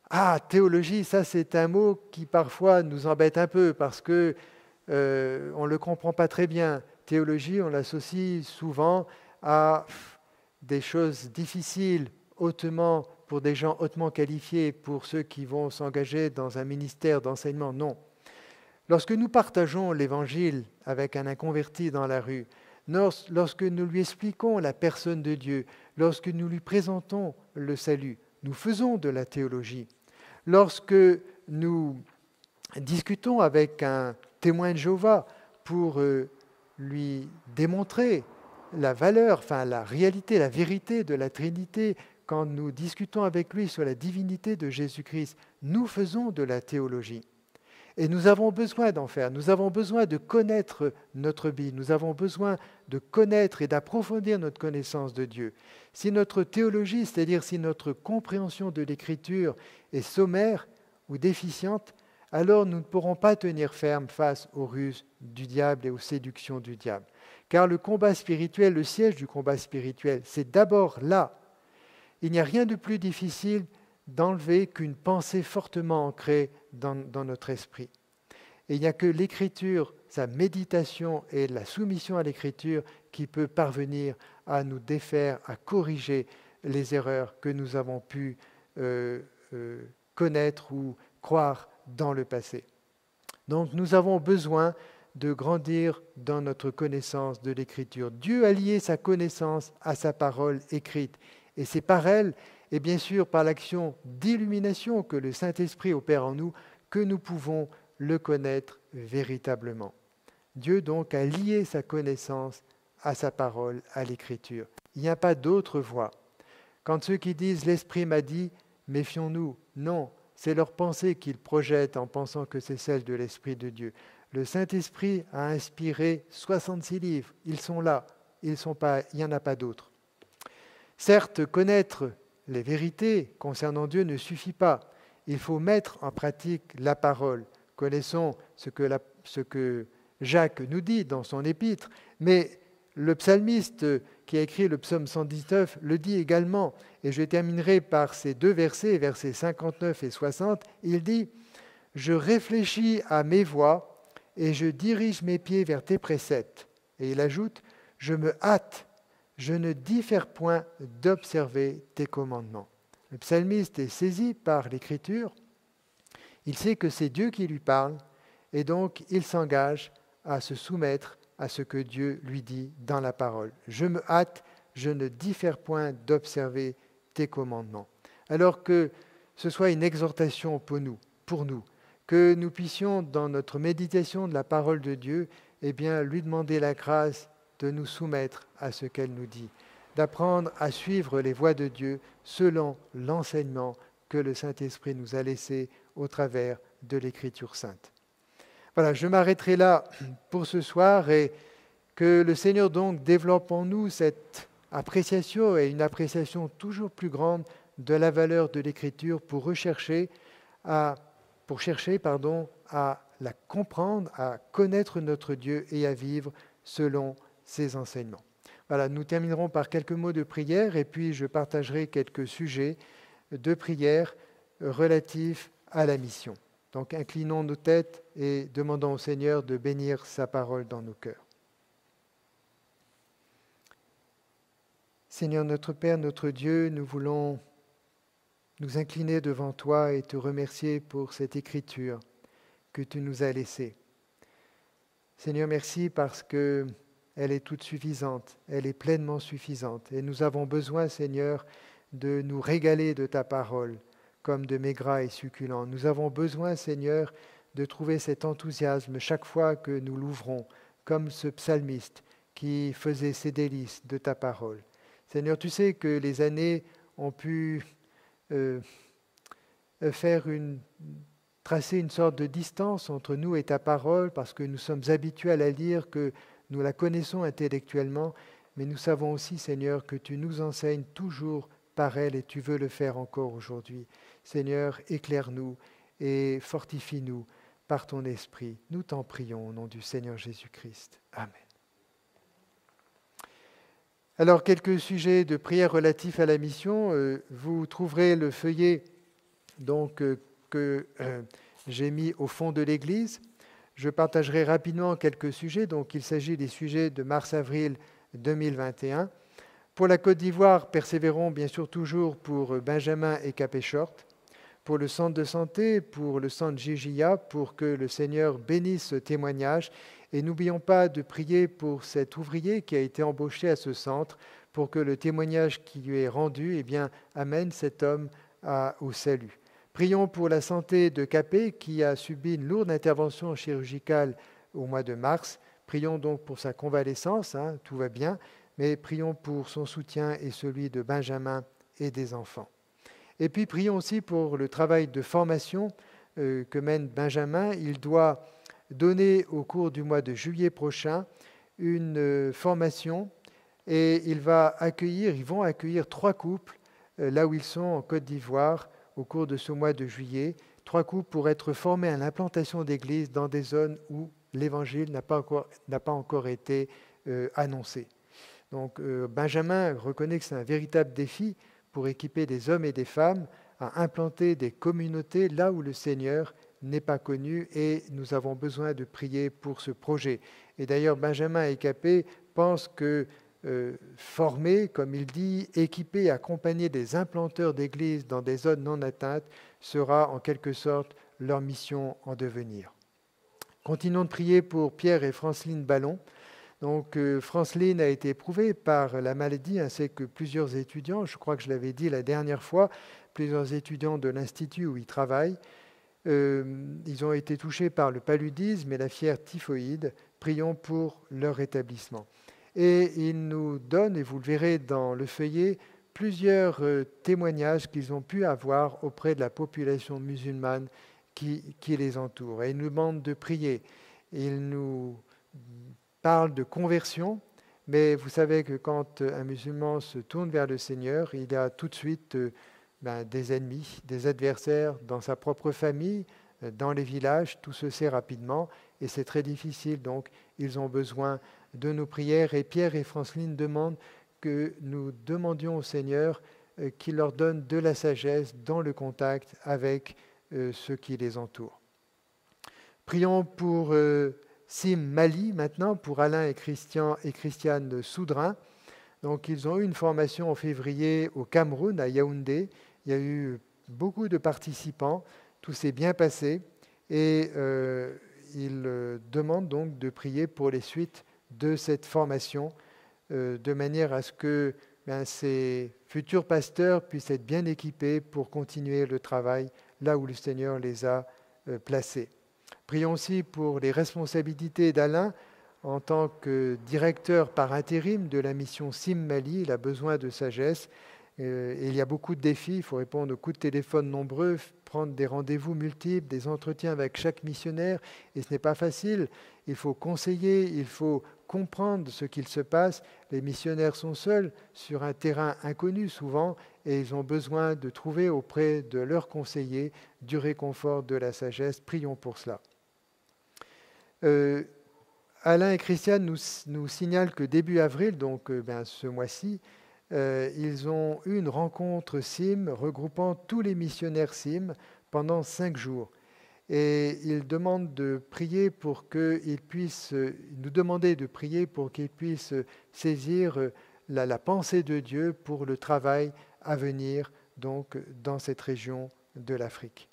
Ah, théologie, ça c'est un mot qui parfois nous embête un peu parce que on ne le comprend pas très bien. Théologie, on l'associe souvent à des choses difficiles, pour des gens hautement qualifiés, pour ceux qui vont s'engager dans un ministère d'enseignement. Non. Lorsque nous partageons l'Évangile avec un inconverti dans la rue, lorsque nous lui expliquons la personne de Dieu, lorsque nous lui présentons le salut, nous faisons de la théologie. Lorsque nous discutons avec un témoin de Jéhovah pour lui démontrer la valeur, la réalité, la vérité de la Trinité, quand nous discutons avec lui sur la divinité de Jésus-Christ, nous faisons de la théologie. Et nous avons besoin d'en faire, nous avons besoin de connaître notre Bible, nous avons besoin de connaître et d'approfondir notre connaissance de Dieu. Si notre théologie, c'est-à-dire si notre compréhension de l'Écriture est sommaire ou déficiente, alors nous ne pourrons pas tenir ferme face aux ruses du diable et aux séductions du diable. Car le combat spirituel, le siège du combat spirituel, c'est d'abord là. Il n'y a rien de plus difficile d'enlever qu'une pensée fortement ancrée dans notre esprit. Et il n'y a que l'Écriture, sa méditation et la soumission à l'Écriture qui peut parvenir à nous défaire, à corriger les erreurs que nous avons pu connaître ou croire dans le passé. Donc nous avons besoin de grandir dans notre connaissance de l'Écriture. Dieu a lié sa connaissance à sa parole écrite. Et c'est par elle, et bien sûr par l'action d'illumination que le Saint-Esprit opère en nous, que nous pouvons le connaître véritablement. Dieu donc a lié sa connaissance à sa parole, à l'Écriture. Il n'y a pas d'autre voie. Quand ceux qui disent « l'Esprit m'a dit », méfions-nous. Non, c'est leur pensée qu'ils projettent en pensant que c'est celle de l'Esprit de Dieu. Le Saint-Esprit a inspiré 66 livres. Ils sont là. Il n'y en a pas d'autres. Certes, connaître les vérités concernant Dieu ne suffit pas. Il faut mettre en pratique la parole. Connaissons ce que Jacques nous dit dans son épître, mais le psalmiste qui a écrit le psaume 119 le dit également, et je terminerai par ces deux versets, versets 59 et 60. Il dit « Je réfléchis à mes voies et je dirige mes pieds vers tes préceptes. » Et il ajoute « Je me hâte, je ne diffère point d'observer tes commandements. » Le psalmiste est saisi par l'Écriture, il sait que c'est Dieu qui lui parle, et donc il s'engage à se soumettre à ce que Dieu lui dit dans la parole. « Je me hâte, je ne diffère point d'observer tes commandements. » Alors que ce soit une exhortation pour nous, que nous puissions, dans notre méditation de la parole de Dieu, lui demander la grâce de nous soumettre à ce qu'elle nous dit, d'apprendre à suivre les voies de Dieu selon l'enseignement que le Saint-Esprit nous a laissé au travers de l'Écriture sainte. Voilà, je m'arrêterai là pour ce soir et que le Seigneur donc développe en nous cette appréciation et une appréciation toujours plus grande de la valeur de l'Écriture pour rechercher pour chercher à la comprendre, à connaître notre Dieu et à vivre selon ses enseignements. Voilà, nous terminerons par quelques mots de prière et puis je partagerai quelques sujets de prière relatifs à la mission. Donc inclinons nos têtes et demandons au Seigneur de bénir sa parole dans nos cœurs. Seigneur notre Père, notre Dieu, nous voulons nous incliner devant toi et te remercier pour cette écriture que tu nous as laissée. Seigneur, merci parce qu'elle est toute suffisante, elle est pleinement suffisante. Et nous avons besoin, Seigneur, de nous régaler de ta parole comme de mets gras et succulents. Nous avons besoin, Seigneur, de trouver cet enthousiasme chaque fois que nous l'ouvrons, comme ce psalmiste qui faisait ses délices de ta parole. Seigneur, tu sais que les années ont pu tracer une sorte de distance entre nous et ta parole parce que nous sommes habitués à la lire, que nous la connaissons intellectuellement, mais nous savons aussi, Seigneur, que tu nous enseignes toujours par elle et tu veux le faire encore aujourd'hui. Seigneur, éclaire-nous et fortifie-nous par ton esprit. Nous t'en prions au nom du Seigneur Jésus-Christ. Amen. Alors, quelques sujets de prière relatifs à la mission. Vous trouverez le feuillet que j'ai mis au fond de l'Église. Je partagerai rapidement quelques sujets. Donc, il s'agit des sujets de mars-avril 2021. Pour la Côte d'Ivoire, persévérons bien sûr toujours pour Benjamin et Capéchorte. Pour le centre de santé, pour le centre Gigia, pour que le Seigneur bénisse ce témoignage. Et n'oublions pas de prier pour cet ouvrier qui a été embauché à ce centre, pour que le témoignage qui lui est rendu amène cet homme au salut. Prions pour la santé de Capé qui a subi une lourde intervention chirurgicale au mois de mars. Prions donc pour sa convalescence, tout va bien, mais prions pour son soutien et celui de Benjamin et des enfants. Et puis prions aussi pour le travail de formation que mène Benjamin. Il doit donner au cours du mois de juillet prochain une formation et ils vont accueillir 3 couples là où ils sont en Côte d'Ivoire au cours de ce mois de juillet. 3 couples pour être formés à l'implantation d'églises dans des zones où l'évangile n'a pas encore été annoncé. Donc Benjamin reconnaît que c'est un véritable défi pour équiper des hommes et des femmes à implanter des communautés là où le Seigneur n'est pas connu et nous avons besoin de prier pour ce projet. Et d'ailleurs, Benjamin et Capé pensent que former, comme il dit, équiper et accompagner des implanteurs d'églises dans des zones non atteintes sera en quelque sorte leur mission en devenir. Continuons de prier pour Pierre et Franceline Ballon. Donc, Franceline a été éprouvée par la maladie ainsi que plusieurs étudiants. Je crois que je l'avais dit la dernière fois, plusieurs étudiants de l'institut où ils travaillent. Ils ont été touchés par le paludisme et la fièvre typhoïde. Prions pour leur rétablissement. Et ils nous donnent, et vous le verrez dans le feuillet, plusieurs témoignages qu'ils ont pu avoir auprès de la population musulmane qui les entoure. Et ils nous demandent de prier. Ils nous parlent de conversion, mais vous savez que quand un musulman se tourne vers le Seigneur, il y a tout de suite des ennemis, des adversaires dans sa propre famille, dans les villages, tout se sait rapidement et c'est très difficile. Donc, ils ont besoin de nos prières et Pierre et Franceline demandent que nous demandions au Seigneur qu'il leur donne de la sagesse dans le contact avec ceux qui les entourent. Prions pour Sim Mali maintenant, pour Alain et Christiane Soudrin. Donc, ils ont eu une formation en février au Cameroun, à Yaoundé. Il y a eu beaucoup de participants, tout s'est bien passé et ils demandent donc de prier pour les suites de cette formation de manière à ce que ces futurs pasteurs puissent être bien équipés pour continuer le travail là où le Seigneur les a placés. Prions aussi pour les responsabilités d'Alain en tant que directeur par intérim de la mission Sim Mali. Il a besoin de sagesse. Il y a beaucoup de défis, il faut répondre aux coups de téléphone nombreux, prendre des rendez-vous multiples, des entretiens avec chaque missionnaire, et ce n'est pas facile. Il faut conseiller, il faut comprendre ce qu'il se passe. Les missionnaires sont seuls sur un terrain inconnu souvent et ils ont besoin de trouver auprès de leurs conseillers du réconfort, de la sagesse. Prions pour cela. Alain et Christiane nous signalent que début avril, donc ce mois-ci, ils ont eu une rencontre CIM regroupant tous les missionnaires CIM pendant 5 jours. Et ils demandent de prier pour qu'ils puissent, nous demander de prier pour qu'ils puissent saisir la pensée de Dieu pour le travail à venir donc dans cette région de l'Afrique.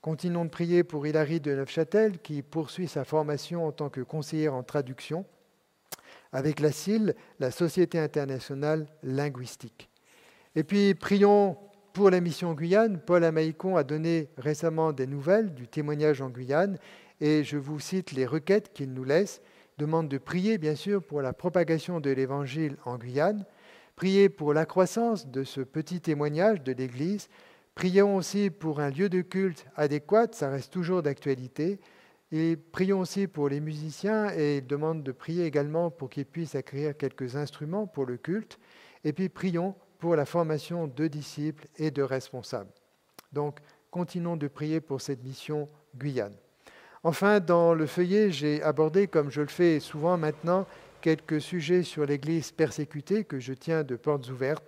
Continuons de prier pour Hilary de Neufchâtel qui poursuit sa formation en tant que conseillère en traduction avec la SIL, la Société internationale linguistique. Et puis prions pour la mission Guyane. Paul Amaïcon a donné récemment des nouvelles du témoignage en Guyane et je vous cite les requêtes qu'il nous laisse. Demande de prier bien sûr pour la propagation de l'Évangile en Guyane, prier pour la croissance de ce petit témoignage de l'Église, prions aussi pour un lieu de culte adéquat, ça reste toujours d'actualité, et prions aussi pour les musiciens et il demande de prier également pour qu'ils puissent acquérir quelques instruments pour le culte, et puis prions pour la formation de disciples et de responsables. Donc, continuons de prier pour cette mission Guyane. Enfin, dans le feuillet, j'ai abordé, comme je le fais souvent maintenant, quelques sujets sur l'Église persécutée que je tiens de portes ouvertes.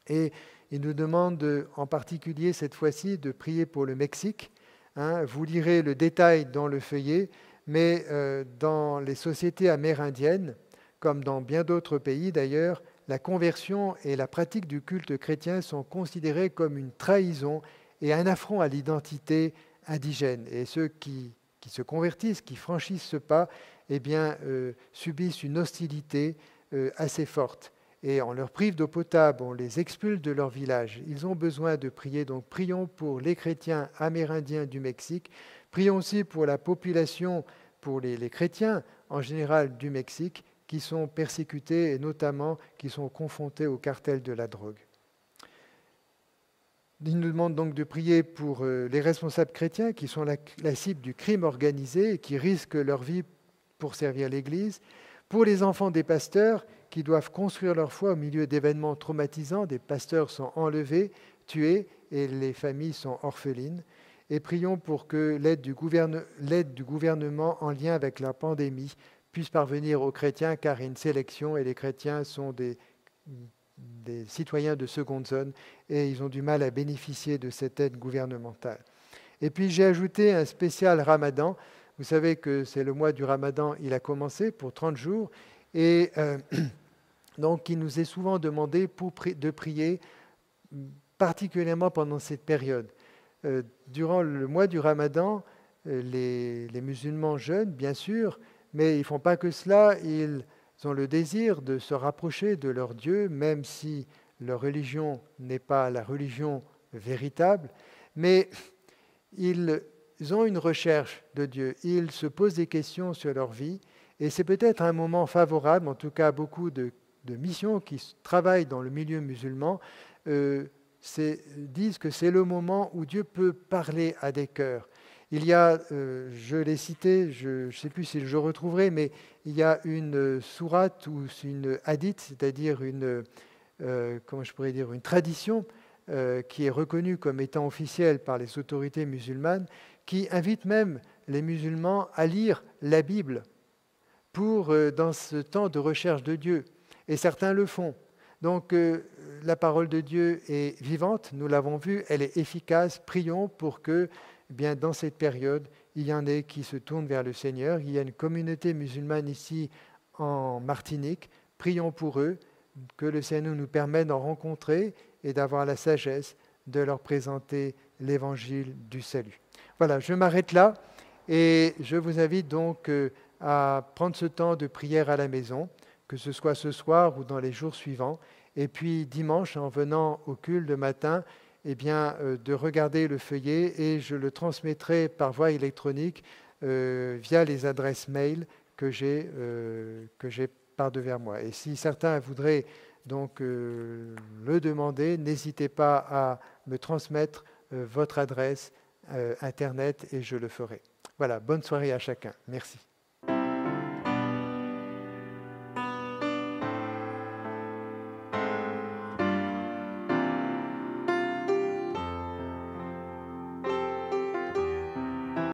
Et il nous demande en particulier cette fois-ci de prier pour le Mexique. Vous lirez le détail dans le feuillet, mais dans les sociétés amérindiennes, comme dans bien d'autres pays d'ailleurs, la conversion et la pratique du culte chrétien sont considérées comme une trahison et un affront à l'identité indigène. Et ceux qui se convertissent, qui franchissent ce pas, subissent une hostilité assez forte. Et on leur prive d'eau potable, on les expulse de leur village. Ils ont besoin de prier, donc prions pour les chrétiens amérindiens du Mexique. Prions aussi pour la population, pour les chrétiens en général du Mexique, qui sont persécutés et notamment qui sont confrontés au cartel de la drogue. Il nous demande donc de prier pour les responsables chrétiens qui sont la cible du crime organisé et qui risquent leur vie pour servir l'Église, pour les enfants des pasteurs qui doivent construire leur foi au milieu d'événements traumatisants. Des pasteurs sont enlevés, tués et les familles sont orphelines. Et prions pour que l'aide du gouvernement en lien avec la pandémie puisse parvenir aux chrétiens, car il y a une sélection et les chrétiens sont des citoyens de seconde zone et ils ont du mal à bénéficier de cette aide gouvernementale. Et puis j'ai ajouté un spécial Ramadan. Vous savez que c'est le mois du Ramadan, il a commencé pour 30 jours et donc il nous est souvent demandé de prier particulièrement pendant cette période. Durant le mois du Ramadan, les musulmans jeûnent bien sûr, mais ils ne font pas que cela, ils ont le désir de se rapprocher de leur Dieu, même si leur religion n'est pas la religion véritable, mais ils ont une recherche de Dieu, ils se posent des questions sur leur vie, et c'est peut-être un moment favorable, en tout cas beaucoup de missions qui travaillent dans le milieu musulman disent que c'est le moment où Dieu peut parler à des cœurs. Il y a, je l'ai cité, je ne sais plus si je retrouverai, mais il y a une sourate ou une hadith, c'est-à-dire une tradition qui est reconnue comme étant officielle par les autorités musulmanes, qui invite même les musulmans à lire la Bible dans ce temps de recherche de Dieu. Et certains le font. Donc la parole de Dieu est vivante, nous l'avons vu, elle est efficace. Prions pour que dans cette période, il y en ait qui se tournent vers le Seigneur. Il y a une communauté musulmane ici en Martinique. Prions pour eux, que le Seigneur nous permette d'en rencontrer et d'avoir la sagesse de leur présenter l'évangile du salut. Voilà, je m'arrête là et je vous invite donc à prendre ce temps de prière à la maison, que ce soit ce soir ou dans les jours suivants. Et puis dimanche, en venant au culte le matin, de regarder le feuillet et je le transmettrai par voie électronique via les adresses mail que j'ai par devers moi. Et si certains voudraient donc le demander, n'hésitez pas à me transmettre votre adresse Internet et je le ferai. Voilà, bonne soirée à chacun. Merci.